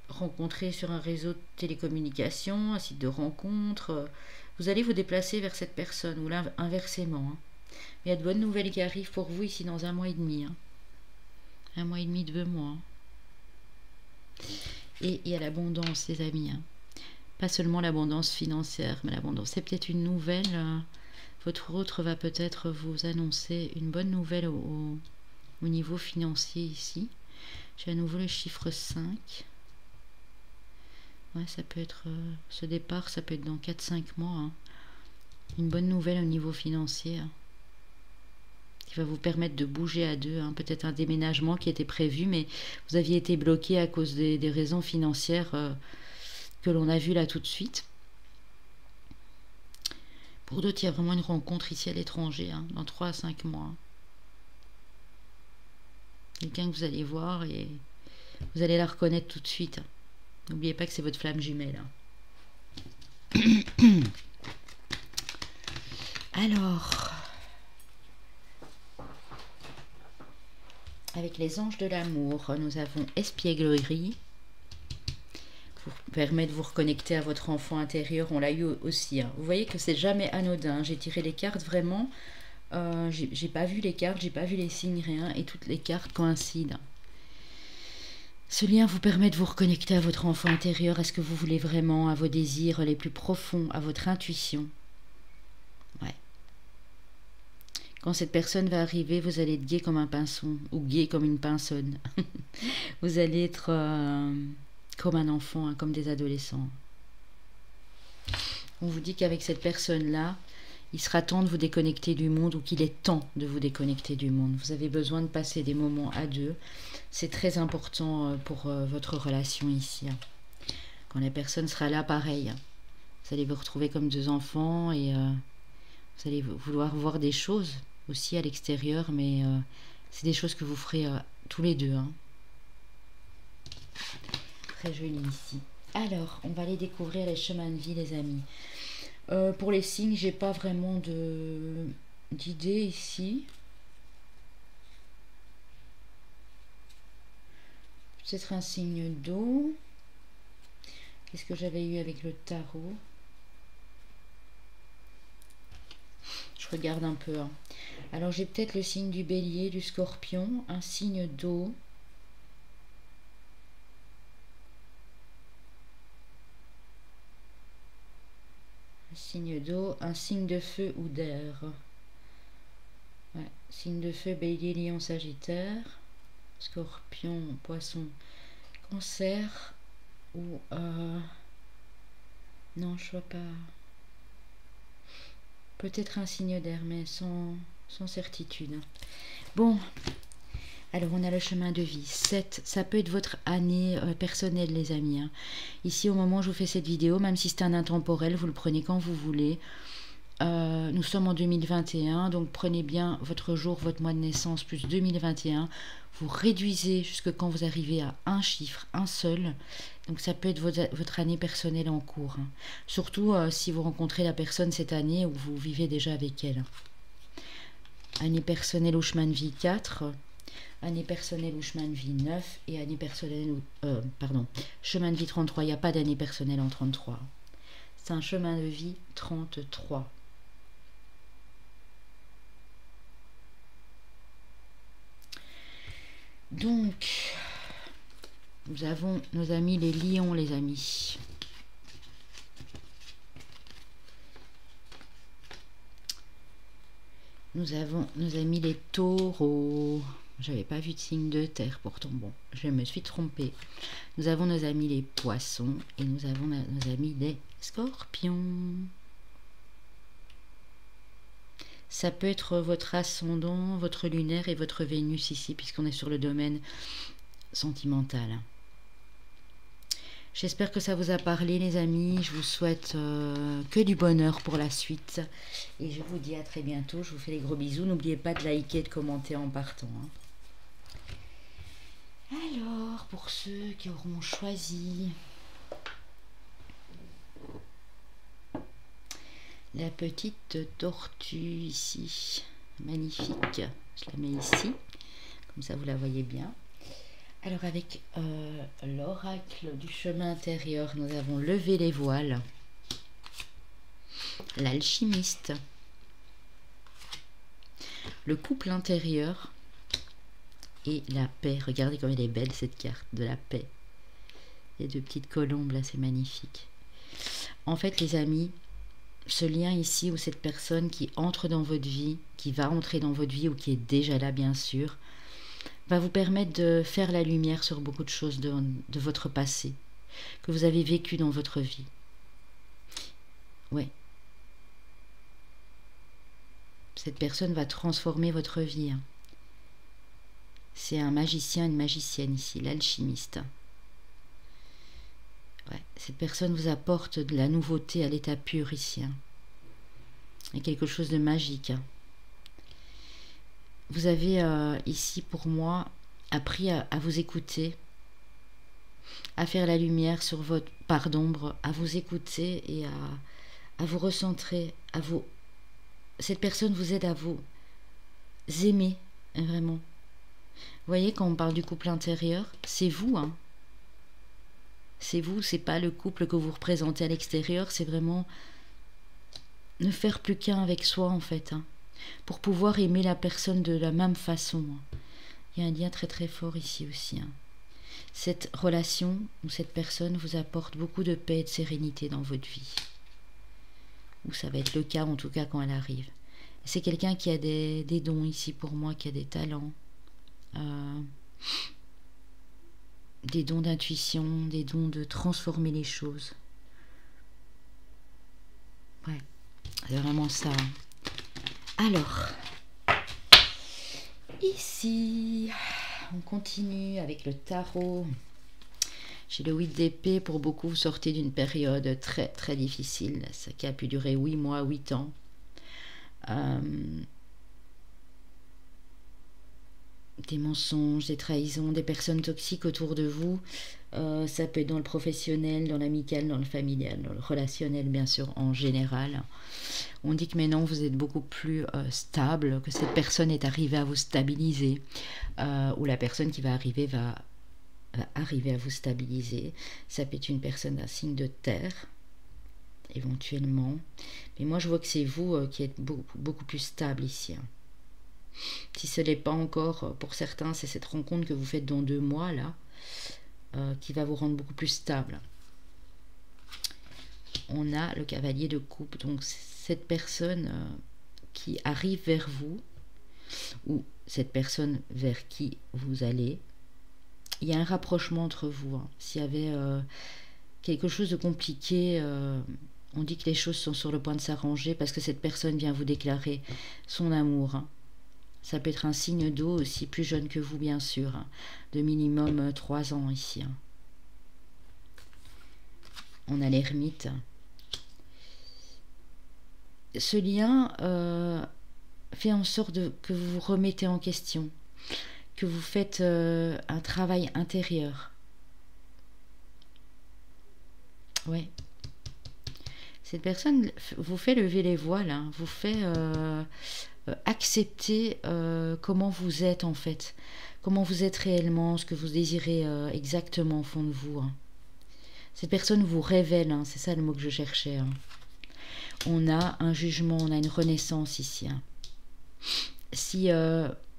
rencontré sur un réseau de télécommunications, un site de rencontre. Vous allez vous déplacer vers cette personne, ou inversement. Hein. Il y a de bonnes nouvelles qui arrivent pour vous ici dans 1 mois et demi. Hein. 1 mois et demi, 2 mois. Et il y a l'abondance, les amis. Hein. Pas seulement l'abondance financière, mais l'abondance. C'est peut-être une nouvelle. Votre autre va peut-être vous annoncer une bonne nouvelle au niveau financier ici. J'ai à nouveau le chiffre 5. Ouais, ça peut être ce départ, ça peut être dans 4-5 mois. Hein. Une bonne nouvelle au niveau financier. Hein, qui va vous permettre de bouger à 2. Hein. Peut-être un déménagement qui était prévu, mais vous aviez été bloqué à cause des raisons financières que l'on a vu là tout de suite. Pour d'autres, il y a vraiment une rencontre ici à l'étranger, hein, dans 3 à 5 mois. Quelqu'un que vous allez voir et vous allez la reconnaître tout de suite. N'oubliez pas que c'est votre flamme jumelle. Hein. Alors, avec les anges de l'amour, nous avons espièglerie. Pour permettre de vous reconnecter à votre enfant intérieur, on l'a eu aussi. Hein. Vous voyez que c'est jamais anodin. J'ai tiré les cartes vraiment. J'ai pas vu les cartes, j'ai pas vu les signes, rien. Et toutes les cartes coïncident. Ce lien vous permet de vous reconnecter à votre enfant intérieur, à ce que vous voulez vraiment, à vos désirs les plus profonds, à votre intuition. Ouais. Quand cette personne va arriver, vous allez être gai comme un pinson, ou gai comme une pinçonne. Vous allez être comme un enfant, hein, comme des adolescents. On vous dit qu'avec cette personne-là, il sera temps de vous déconnecter du monde, ou qu'il est temps de vous déconnecter du monde. Vous avez besoin de passer des moments à 2. C'est très important pour votre relation ici. Hein. Quand la personne sera là, pareil. Hein. Vous allez vous retrouver comme 2 enfants et vous allez vouloir voir des choses aussi à l'extérieur, mais c'est des choses que vous ferez tous les 2. Hein. Très joli ici. Alors, on va aller découvrir les chemins de vie, les amis. Pour les signes, j'ai pas vraiment d'idée ici. Peut-être un signe d'eau. Qu'est-ce que j'avais eu avec le tarot? Je regarde un peu. Hein. Alors j'ai peut-être le signe du bélier, du scorpion, un signe d'eau. Un signe d'eau, un signe de feu ou d'air. Ouais, signe de feu, bélier, lion, sagittaire, scorpion, poisson, cancer ou... non, je vois pas... Peut-être un signe d'air, mais sans certitude. Bon, alors on a le chemin de vie. 7, ça peut être votre année personnelle, les amis. Hein. Ici, au moment où je vous fais cette vidéo, même si c'est un intemporel, vous le prenez quand vous voulez. Nous sommes en 2021, donc prenez bien votre jour, votre mois de naissance, plus 2021. Vous réduisez jusque quand vous arrivez à un chiffre, un seul. Donc ça peut être votre année personnelle en cours. Hein. Surtout si vous rencontrez la personne cette année ou vous vivez déjà avec elle. Année personnelle au chemin de vie 4, année personnelle au chemin de vie 9 et année personnelle, chemin de vie 33. Il n'y a pas d'année personnelle en 33. C'est un chemin de vie 33. Donc, Nous avons nos amis les lions, les amis. Nous avons nos amis les taureaux. J'avais pas vu de signe de terre pourtant. Bon, je me suis trompée. Nous avons nos amis les poissons et nous avons nos amis les scorpions. Ça peut être votre ascendant, votre lunaire et votre Vénus ici, puisqu'on est sur le domaine sentimental. J'espère que ça vous a parlé, les amis. Je vous souhaite que du bonheur pour la suite. Et je vous dis à très bientôt. Je vous fais des gros bisous. N'oubliez pas de liker et de commenter en partant. Alors, pour ceux qui auront choisi la petite tortue ici, magnifique, je la mets ici, comme ça vous la voyez bien. Alors avec l'oracle du chemin intérieur, nous avons levé les voiles, l'alchimiste, le couple intérieur et la paix. Regardez comme elle est belle cette carte de la paix. Les deux petites colombes là, c'est magnifique. En fait les amis, ce lien ici ou cette personne qui entre dans votre vie, qui va entrer dans votre vie ou qui est déjà là bien sûr, va vous permettre de faire la lumière sur beaucoup de choses de votre passé, que vous avez vécu dans votre vie. Ouais. Cette personne va transformer votre vie. C'est un magicien, une magicienne ici, l'alchimiste. Ouais. Cette personne vous apporte de la nouveauté à l'état pur ici. Et quelque chose de magique. Vous avez ici pour moi appris à vous écouter, à faire la lumière sur votre part d'ombre, à vous écouter et à vous recentrer, cette personne vous aide à vous aimer vraiment. Vous voyez, quand on parle du couple intérieur, c'est vous, hein. C'est vous, c'est pas le couple que vous représentez à l'extérieur, c'est vraiment ne faire plus qu'un avec soi en fait, hein, pour pouvoir aimer la personne de la même façon. Il y a un lien très très fort ici aussi. Hein. Cette relation ou cette personne vous apporte beaucoup de paix et de sérénité dans votre vie. Ou ça va être le cas en tout cas quand elle arrive. C'est quelqu'un qui a des dons ici pour moi, qui a des talents, des dons d'intuition, des dons de transformer les choses. Ouais, c'est vraiment ça. Alors, ici, on continue avec le tarot. J'ai le 8 d'épée. Pour beaucoup, vous sortez d'une période très très difficile, ça qui a pu durer 8 mois, 8 ans. Des mensonges, des trahisons, des personnes toxiques autour de vous. Ça peut être dans le professionnel, dans l'amical, dans le familial, dans le relationnel bien sûr en général. On dit que maintenant vous êtes beaucoup plus stable, que cette personne est arrivée à vous stabiliser, ou la personne qui va arriver arriver à vous stabiliser. Ça peut être une personne d'un signe de terre, éventuellement. Mais moi je vois que c'est vous qui êtes beaucoup plus stable ici. Hein. Si ce n'est pas encore, pour certains, c'est cette rencontre que vous faites dans 2 mois, là, qui va vous rendre beaucoup plus stable. On a le cavalier de coupe, donc cette personne qui arrive vers vous, ou cette personne vers qui vous allez, il y a un rapprochement entre vous. Hein. S'il y avait quelque chose de compliqué, on dit que les choses sont sur le point de s'arranger parce que cette personne vient vous déclarer son amour. Hein. Ça peut être un signe d'eau aussi, plus jeune que vous, bien sûr, hein, de minimum 3 ans ici. Hein. On a l'ermite. Ce lien fait en sorte que vous vous remettez en question, que vous faites un travail intérieur. Ouais. Cette personne vous fait lever les voiles, hein, vous fait... accepter comment vous êtes en fait, comment vous êtes réellement, ce que vous désirez exactement au fond de vous. Hein. Cette personne vous révèle, hein, c'est ça le mot que je cherchais. Hein. On a un jugement, on a une renaissance ici. Hein. Si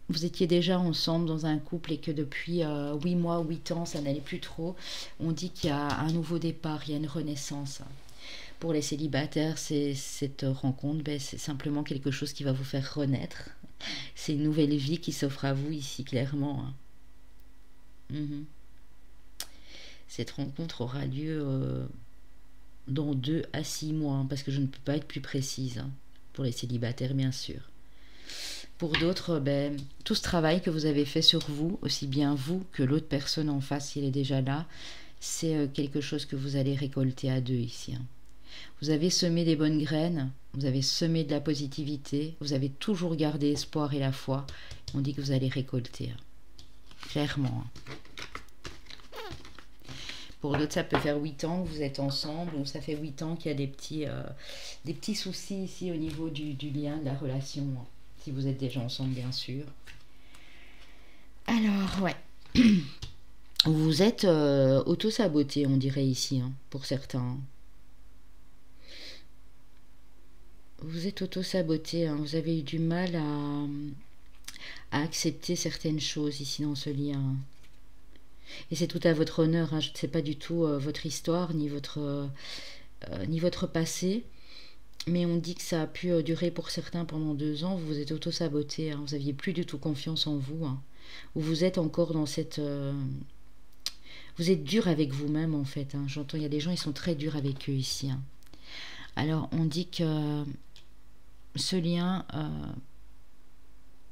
vous étiez déjà ensemble dans un couple et que depuis 8 mois, 8 ans, ça n'allait plus trop, on dit qu'il y a un nouveau départ, il y a une renaissance. Pour les célibataires, cette rencontre, ben, c'est simplement quelque chose qui va vous faire renaître. C'est une nouvelle vie qui s'offre à vous ici, clairement. Mhm. Cette rencontre aura lieu dans 2 à 6 mois, parce que je ne peux pas être plus précise, pour les célibataires, bien sûr. Pour d'autres, ben, tout ce travail que vous avez fait sur vous, aussi bien vous que l'autre personne en face, s'il est déjà là, c'est quelque chose que vous allez récolter à 2 ici. Vous avez semé des bonnes graines, vous avez semé de la positivité, vous avez toujours gardé espoir et la foi. On dit que vous allez récolter, clairement. Pour d'autres, ça peut faire 8 ans que vous êtes ensemble, ou ça fait 8 ans qu'il y a des petits soucis ici au niveau du lien, de la relation, si vous êtes déjà ensemble, bien sûr. Alors, ouais. Vous êtes auto-saboté, on dirait ici, pour certains. Vous êtes auto-saboté, vous avez eu du mal à accepter certaines choses ici dans ce lien. Et c'est tout à votre honneur, je ne sais pas du tout votre histoire ni votre passé, mais on dit que ça a pu durer pour certains pendant 2 ans. Vous vous êtes auto-saboté, vous n'aviez plus du tout confiance en vous, ou vous êtes encore dans cette... vous êtes dur avec vous-même en fait, j'entends, il y a des gens, ils sont très durs avec eux ici. Alors on dit que ce lien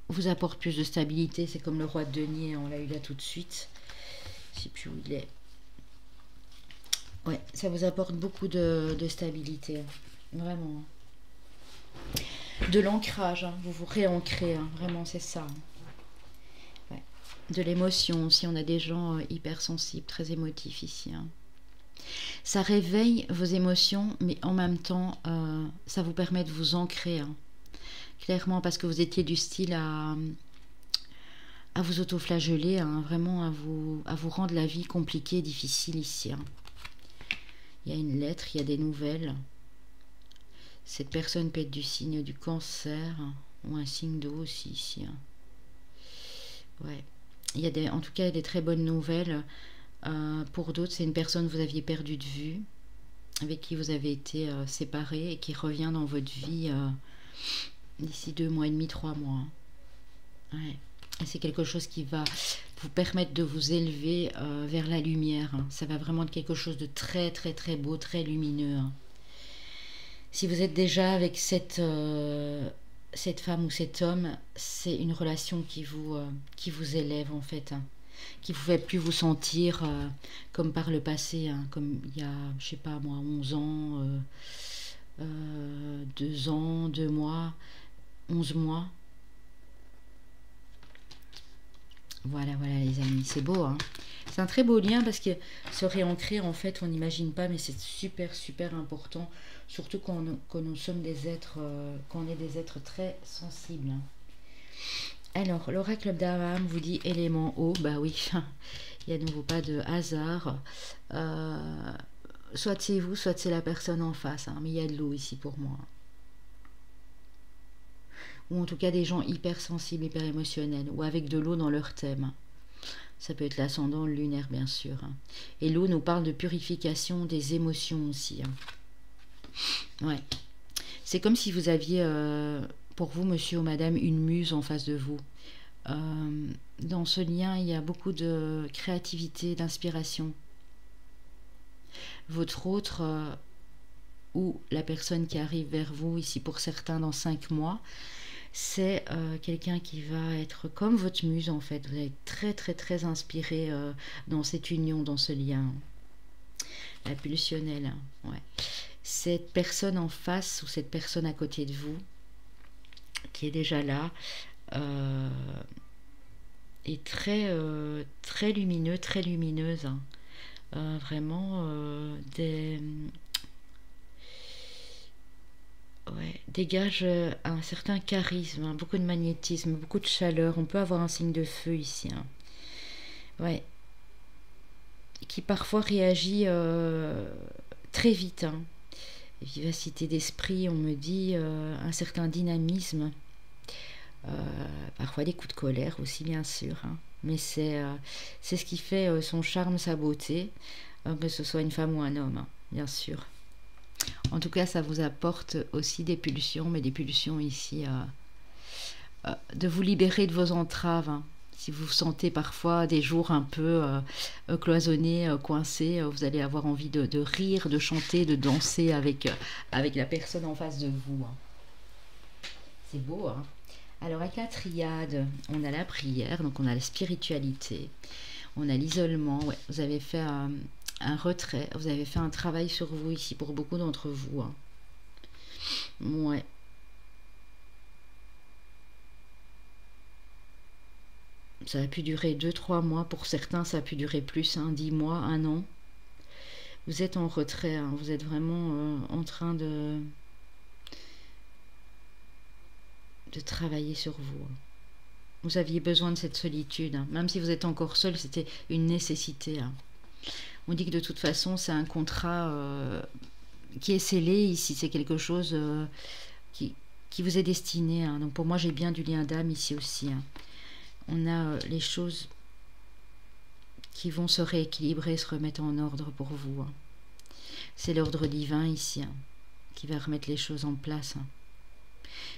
vous apporte plus de stabilité, c'est comme le roi de denier, on l'a eu là tout de suite. Je ne sais plus où il est. Ouais, ça vous apporte beaucoup de stabilité, vraiment. De l'ancrage, vous vous réancrez, vraiment, c'est ça. Ouais. De l'émotion, si on a des gens hypersensibles, très émotifs ici. Ça réveille vos émotions, mais en même temps, ça vous permet de vous ancrer. Clairement, parce que vous étiez du style à vous autoflageller, vraiment à vous rendre la vie compliquée, difficile ici. Il y a une lettre, il y a des nouvelles. Cette personne peut être du signe du cancer, ou un signe d'eau aussi ici. Ouais. Il y a en tout cas, il y a des très bonnes nouvelles. Pour d'autres, c'est une personne que vous aviez perdue de vue, avec qui vous avez été séparés et qui revient dans votre vie d'ici 2 mois et demi, 3 mois. Ouais. Et c'est quelque chose qui va vous permettre de vous élever vers la lumière. Ça va vraiment être quelque chose de très très très beau, très lumineux. Si vous êtes déjà avec cette femme ou cet homme, c'est une relation qui vous élève en fait, qui vous fait plus vous sentir comme par le passé, comme il y a, je sais pas moi, 11 ans, 2 ans, 2 mois, 11 mois. Voilà, voilà les amis, c'est beau, C'est un très beau lien parce que se réancrer, en fait, on n'imagine pas, mais c'est super, super important. Surtout quand nous sommes des êtres, quand on est des êtres très sensibles. Alors, l'oracle d'Abraham vous dit élément eau, bah oui, il n'y a de nouveau pas de hasard. Soit c'est vous, soit c'est la personne en face, mais il y a de l'eau ici pour moi. Ou en tout cas des gens hypersensibles, hyper émotionnels, ou avec de l'eau dans leur thème. Ça peut être l'ascendant lunaire, bien sûr. Et l'eau nous parle de purification des émotions aussi. Ouais. C'est comme si vous aviez, pour vous, monsieur ou madame, une muse en face de vous. Dans ce lien, il y a beaucoup de créativité, d'inspiration. Votre autre, ou la personne qui arrive vers vous, ici pour certains dans 5 mois, c'est quelqu'un qui va être comme votre muse en fait. Vous allez être très très très inspiré dans cette union, dans ce lien. La pulsionnelle, ouais. Cette personne en face ou cette personne à côté de vous, qui est déjà là, est très, très lumineux, très lumineuse. Vraiment ouais, dégage un certain charisme, beaucoup de magnétisme, beaucoup de chaleur. On peut avoir un signe de feu ici. Ouais. Qui parfois réagit très vite. Vivacité d'esprit, on me dit, un certain dynamisme. Parfois des coups de colère aussi, bien sûr, hein. Mais c'est ce qui fait son charme, sa beauté, que ce soit une femme ou un homme, hein, bien sûr. En tout cas, ça vous apporte aussi des pulsions, mais des pulsions ici, de vous libérer de vos entraves, hein. Si vous vous sentez parfois des jours un peu cloisonnés, coincés, vous allez avoir envie de rire, de chanter, de danser avec la personne en face de vous, hein. C'est beau, hein. Alors avec la triade, on a la prière, donc on a la spiritualité, on a l'isolement. Ouais, vous avez fait un retrait, vous avez fait un travail sur vous ici pour beaucoup d'entre vous, hein. Ouais. Ça a pu durer 2-3 mois, pour certains ça a pu durer plus, hein, 10 mois, 1 an. Vous êtes en retrait, hein, vous êtes vraiment en train de travailler sur vous. Vous aviez besoin de cette solitude, hein. Même si vous êtes encore seul, c'était une nécessité, hein. On dit que de toute façon, c'est un contrat qui est scellé ici. C'est quelque chose qui vous est destiné, hein. Donc pour moi, j'ai bien du lien d'âme ici aussi, hein. On a les choses qui vont se rééquilibrer, se remettre en ordre pour vous, hein. C'est l'ordre divin ici, hein, qui va remettre les choses en place, hein.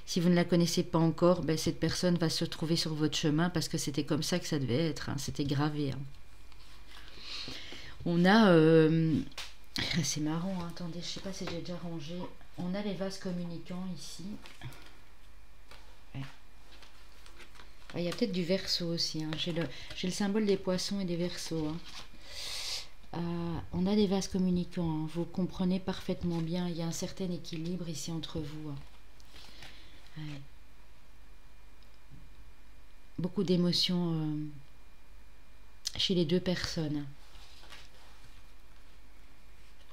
Si vous ne la connaissez pas encore, ben, cette personne va se trouver sur votre chemin parce que c'était comme ça que ça devait être, hein. C'était gravé, hein. On a... c'est marrant, hein. Attendez, je sais pas si j'ai déjà rangé. On a les vases communicants ici. Ouais. Ah, il y a peut-être du Verseau aussi, hein. J'ai le symbole des poissons et des Verseaux, hein. On a des vases communicants, hein. Vous comprenez parfaitement bien. Il y a un certain équilibre ici entre vous, hein. Ouais. Beaucoup d'émotions chez les deux personnes.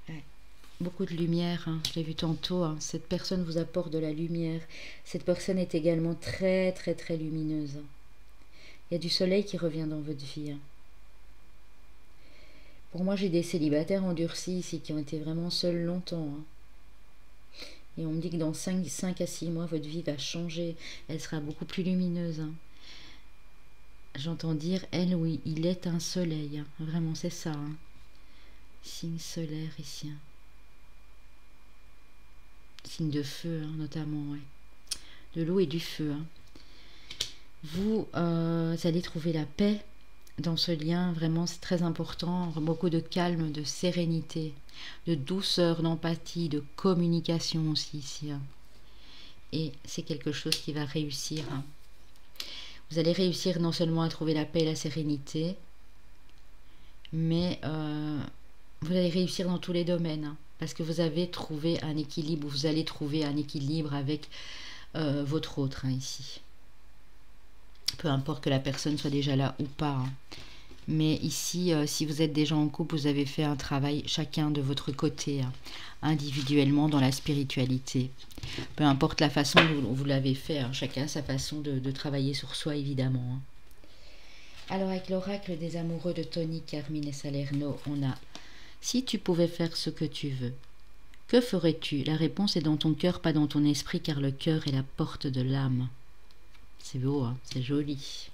Ouais. Beaucoup de lumière, hein. Je l'ai vu tantôt, hein. Cette personne vous apporte de la lumière. Cette personne est également très très très lumineuse. Il y a du soleil qui revient dans votre vie, hein. Pour moi, j'ai des célibataires endurcis ici qui ont été vraiment seuls longtemps, hein. Et on me dit que dans 5 à 6 mois, votre vie va changer. Elle sera beaucoup plus lumineuse, hein. J'entends dire, elle, oui, il est un soleil, hein. Vraiment, c'est ça, hein. Signe solaire ici, hein. Signe de feu, hein, notamment, ouais. De l'eau et du feu, hein. Vous allez trouver la paix dans ce lien, vraiment, c'est très important. Beaucoup de calme, de sérénité, de douceur, d'empathie, de communication aussi ici, hein. Et c'est quelque chose qui va réussir, hein. Vous allez réussir non seulement à trouver la paix et la sérénité, mais vous allez réussir dans tous les domaines, hein, parce que vous avez trouvé un équilibre, vous allez trouver un équilibre avec votre autre, hein, ici. Peu importe que la personne soit déjà là ou pas, hein. Mais ici, si vous êtes déjà en couple, vous avez fait un travail chacun de votre côté, hein, individuellement dans la spiritualité. Peu importe la façon dont vous l'avez fait, hein, chacun a sa façon de travailler sur soi, évidemment, hein. Alors avec l'oracle des amoureux de Tony, Carmine et Salerno, on a « Si tu pouvais faire ce que tu veux, que ferais-tu » La réponse est dans ton cœur, pas dans ton esprit, car le cœur est la porte de l'âme. C'est beau, hein, c'est joli.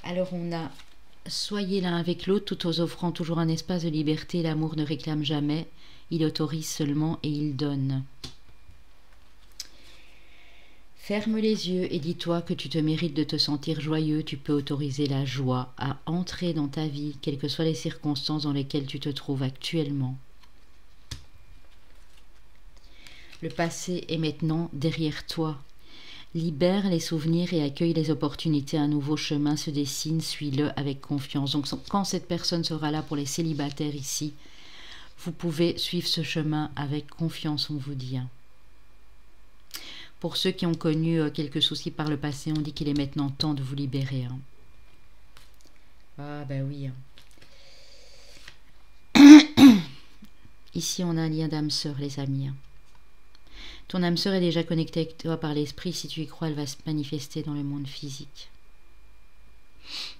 Alors on a « Soyez l'un avec l'autre, tout en offrant toujours un espace de liberté. L'amour ne réclame jamais, il autorise seulement et il donne. » Ferme les yeux et dis-toi que tu te mérites de te sentir joyeux. Tu peux autoriser la joie à entrer dans ta vie, quelles que soient les circonstances dans lesquelles tu te trouves actuellement. Le passé est maintenant derrière toi. Libère les souvenirs et accueille les opportunités. Un nouveau chemin se dessine, suis-le avec confiance. Donc quand cette personne sera là pour les célibataires ici, vous pouvez suivre ce chemin avec confiance, on vous dit. Pour ceux qui ont connu quelques soucis par le passé, on dit qu'il est maintenant temps de vous libérer, hein. Ah ben oui, hein. Ici, on a un lien d'âme sœur, les amis, hein. Ton âme sœur est déjà connectée avec toi par l'esprit. Si tu y crois, elle va se manifester dans le monde physique.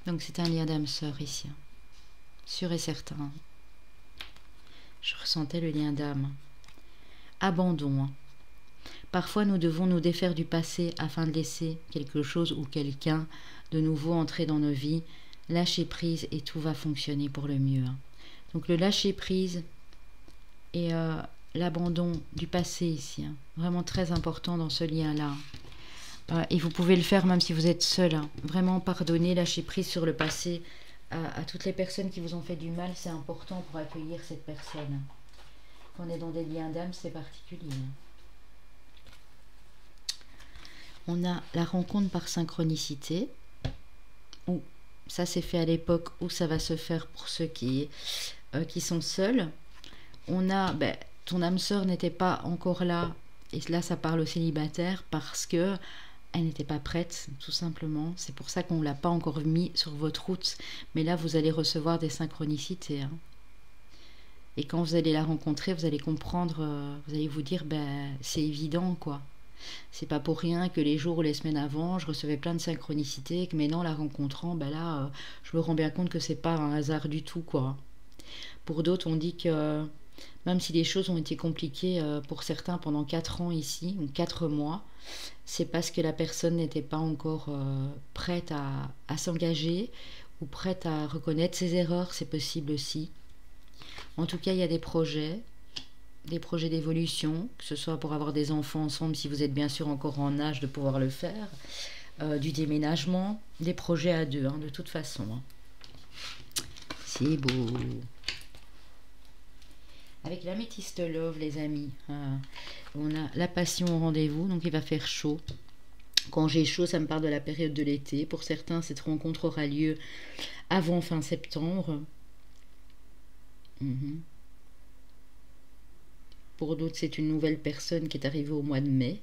Donc c'est un lien d'âme sœur ici, hein. Sûr et certain. Je ressentais le lien d'âme. Abandon, hein. Parfois, nous devons nous défaire du passé afin de laisser quelque chose ou quelqu'un de nouveau entrer dans nos vies. Lâcher prise et tout va fonctionner pour le mieux. Donc le lâcher prise et l'abandon du passé ici, vraiment très important dans ce lien-là. Et vous pouvez le faire même si vous êtes seul. Vraiment pardonner, lâcher prise sur le passé à toutes les personnes qui vous ont fait du mal, c'est important pour accueillir cette personne. Quand on est dans des liens d'âme, c'est particulier. On a la rencontre par synchronicité. Ou ça s'est fait à l'époque où ça va se faire pour ceux qui sont seuls. On a, ton âme sœur n'était pas encore là, et là ça parle aux célibataires parce que elle n'était pas prête, tout simplement. C'est pour ça qu'on ne l'a pas encore mis sur votre route. Mais là, vous allez recevoir des synchronicités. Et quand vous allez la rencontrer, vous allez comprendre, vous allez vous dire, c'est évident, quoi. C'est pas pour rien que les jours ou les semaines avant, je recevais plein de synchronicités, et que maintenant, la rencontrant, là, je me rends bien compte que c'est pas un hasard du tout, quoi. Pour d'autres, on dit que même si les choses ont été compliquées pour certains pendant 4 ans ici, ou 4 mois, c'est parce que la personne n'était pas encore prête à s'engager ou prête à reconnaître ses erreurs, c'est possible aussi. En tout cas, il y a des projets d'évolution, que ce soit pour avoir des enfants ensemble, si vous êtes bien sûr encore en âge de pouvoir le faire, du déménagement, des projets à deux, de toute façon. C'est beau. Avec l'améthyste love, les amis, on a la passion au rendez-vous, donc il va faire chaud. Quand j'ai chaud, ça me parle de la période de l'été. Pour certains, cette rencontre aura lieu avant fin septembre. Pour d'autres, c'est une nouvelle personne qui est arrivée au mois de mai.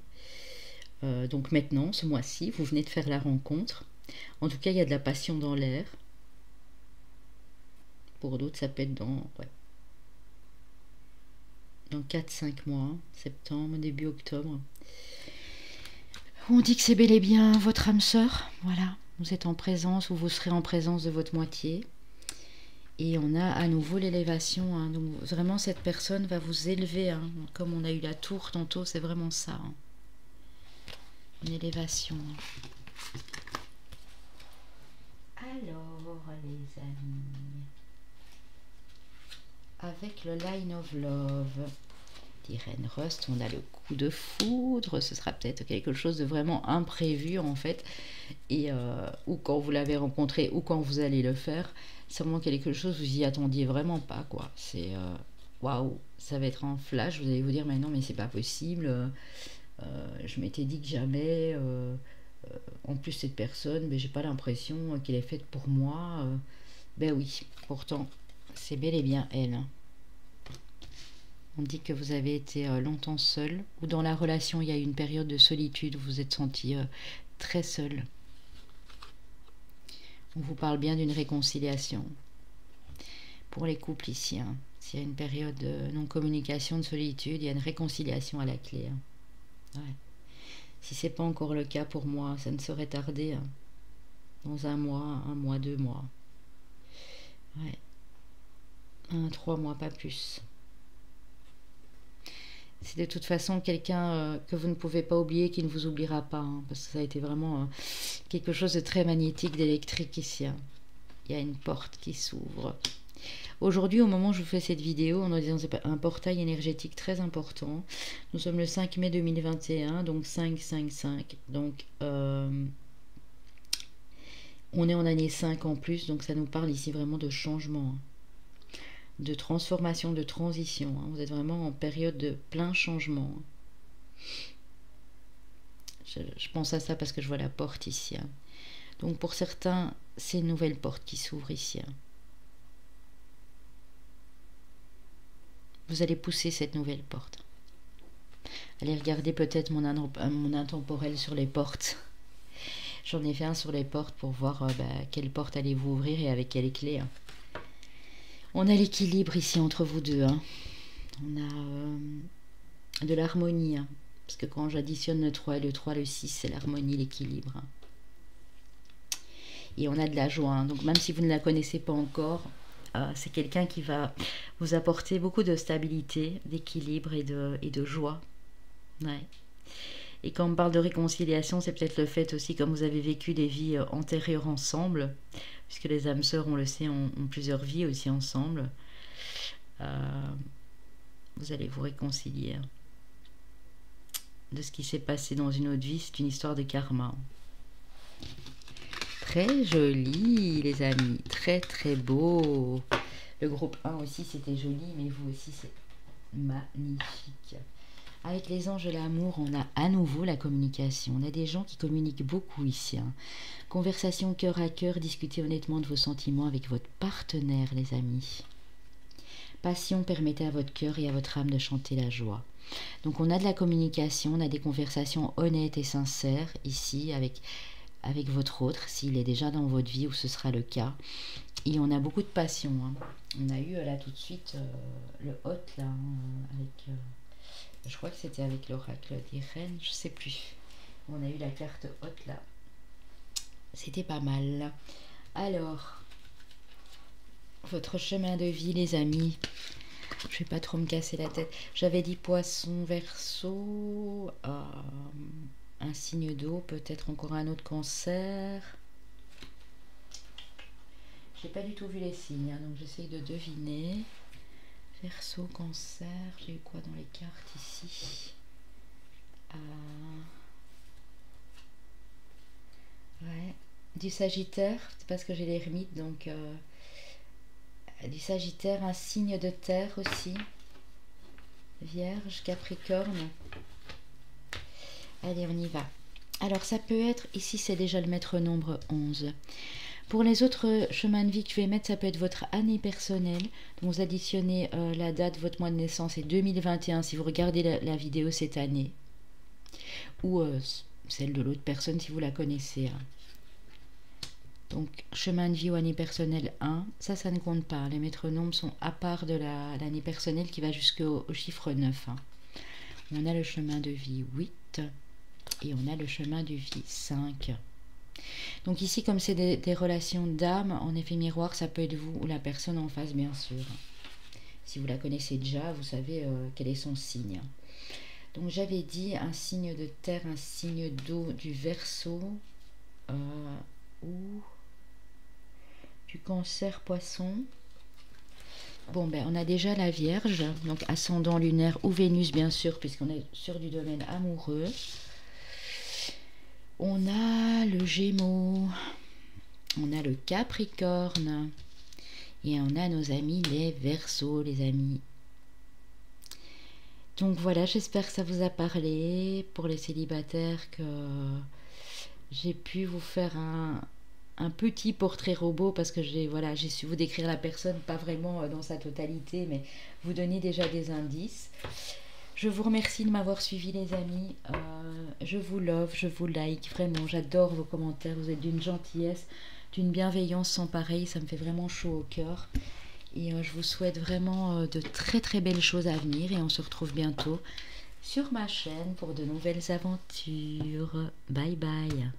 Donc maintenant, ce mois-ci, vous venez de faire la rencontre. En tout cas, il y a de la passion dans l'air. Pour d'autres, ça peut être dans 4-5 mois, septembre, début octobre. On dit que c'est bel et bien votre âme sœur. Voilà, vous êtes en présence ou vous serez en présence de votre moitié. Et on a à nouveau l'élévation. Donc vraiment, cette personne va vous élever. Comme on a eu la tour tantôt, c'est vraiment ça. Une élévation. Alors, les amis, avec le Line of Love d'Irène Rust, on a le coup de foudre. Ce sera peut-être quelque chose de vraiment imprévu en fait. Et ou quand vous l'avez rencontré ou quand vous allez le faire, c'est vraiment quelque chose vous y attendiez vraiment pas, quoi. C'est waouh, ça va être un flash. Vous allez vous dire mais non, mais c'est pas possible. Je m'étais dit que jamais. En plus cette personne, j'ai pas l'impression qu'elle est faite pour moi. Ben oui, pourtant c'est bel et bien elle. On dit que vous avez été longtemps seul, ou dans la relation il y a eu une période de solitude où vous vous êtes senti très seul. On vous parle bien d'une réconciliation. Pour les couples ici, s'il y a une période de non-communication, de solitude, il y a une réconciliation à la clé. Ouais. Si ce n'est pas encore le cas pour moi, ça ne saurait tarder. Dans 1 mois, 2 mois. Ouais. 3 mois, pas plus. C'est de toute façon quelqu'un que vous ne pouvez pas oublier, qui ne vous oubliera pas, parce que ça a été vraiment quelque chose de très magnétique, d'électrique ici. Il y a une porte qui s'ouvre. Aujourd'hui, au moment où je vous fais cette vidéo, on est dans un portail énergétique très important. Nous sommes le 5 mai 2021, donc 5-5-5. Donc, on est en année 5 en plus, donc ça nous parle ici vraiment de changement. De transformation, de transition. Vous êtes vraiment en période de plein changement. Je pense à ça parce que je vois la porte ici. Donc pour certains, c'est une nouvelle porte qui s'ouvre ici. Vous allez pousser cette nouvelle porte. Allez regarder peut-être mon intemporel sur les portes. J'en ai fait un sur les portes pour voir quelle porte allez-vous ouvrir et avec quelle clé. On a l'équilibre ici entre vous deux. On a de l'harmonie. Parce que quand j'additionne le 3 et le 3, le 6, c'est l'harmonie, l'équilibre. Et on a de la joie. Donc même si vous ne la connaissez pas encore, c'est quelqu'un qui va vous apporter beaucoup de stabilité, d'équilibre et de joie. Ouais. Et quand on parle de réconciliation, c'est peut-être le fait aussi, comme vous avez vécu des vies antérieures ensemble, puisque les âmes sœurs, on le sait, ont plusieurs vies aussi ensemble. Vous allez vous réconcilier de ce qui s'est passé dans une autre vie. C'est une histoire de karma. Très joli, les amis. Très, très beau. Le groupe 1 aussi, c'était joli, mais vous aussi, c'est magnifique. Avec les anges de l'amour, on a à nouveau la communication. On a des gens qui communiquent beaucoup ici. Conversation cœur à cœur, discutez honnêtement de vos sentiments avec votre partenaire, les amis. Passion, permettez à votre cœur et à votre âme de chanter la joie. Donc on a de la communication, on a des conversations honnêtes et sincères ici avec votre autre, s'il est déjà dans votre vie ou ce sera le cas. Et on a beaucoup de passion. On a eu là tout de suite le hot là, avec... je crois que c'était avec l'oracle d'Irène, je sais plus. On a eu la carte haute là. C'était pas mal. Alors, votre chemin de vie, les amis. Je vais pas trop me casser la tête. J'avais dit poisson, verseau, un signe d'eau, peut-être encore un autre cancer. J'ai pas du tout vu les signes, donc j'essaye de deviner. Verseau, cancer, j'ai eu quoi dans les cartes ici? Ouais, du Sagittaire, c'est parce que j'ai l'ermite, donc du Sagittaire, un signe de terre aussi. Vierge, Capricorne. Allez, on y va. Alors, ça peut être, ici c'est déjà le maître nombre 11. Pour les autres chemins de vie que je vais mettre, ça peut être votre année personnelle. Donc vous additionnez la date, votre mois de naissance et 2021 si vous regardez la vidéo cette année. Ou celle de l'autre personne si vous la connaissez. Donc chemin de vie ou année personnelle 1, ça ne compte pas. Les maîtres nombres sont à part de l'année personnelle qui va jusqu'au chiffre 9. On a le chemin de vie 8 et on a le chemin de vie 5. Donc ici, comme c'est des relations d'âme, en effet miroir, ça peut être vous ou la personne en face, bien sûr. Si vous la connaissez déjà, vous savez quel est son signe. Donc j'avais dit un signe de terre, un signe d'eau, du Verseau ou du Cancer, Poisson. Bon, ben on a déjà la Vierge, donc ascendant lunaire ou Vénus, bien sûr, puisqu'on est sur du domaine amoureux. On a le Gémeaux, on a le Capricorne et on a nos amis les Verseaux, les amis. Donc voilà, j'espère que ça vous a parlé pour les célibataires, que j'ai pu vous faire un petit portrait robot parce que j'ai su vous décrire la personne, pas vraiment dans sa totalité, mais vous donner déjà des indices. Je vous remercie de m'avoir suivi, les amis. Je vous love, je vous like. Vraiment, j'adore vos commentaires. Vous êtes d'une gentillesse, d'une bienveillance sans pareil. Ça me fait vraiment chaud au cœur. Et je vous souhaite vraiment de très très belles choses à venir. Et on se retrouve bientôt sur ma chaîne pour de nouvelles aventures. Bye bye.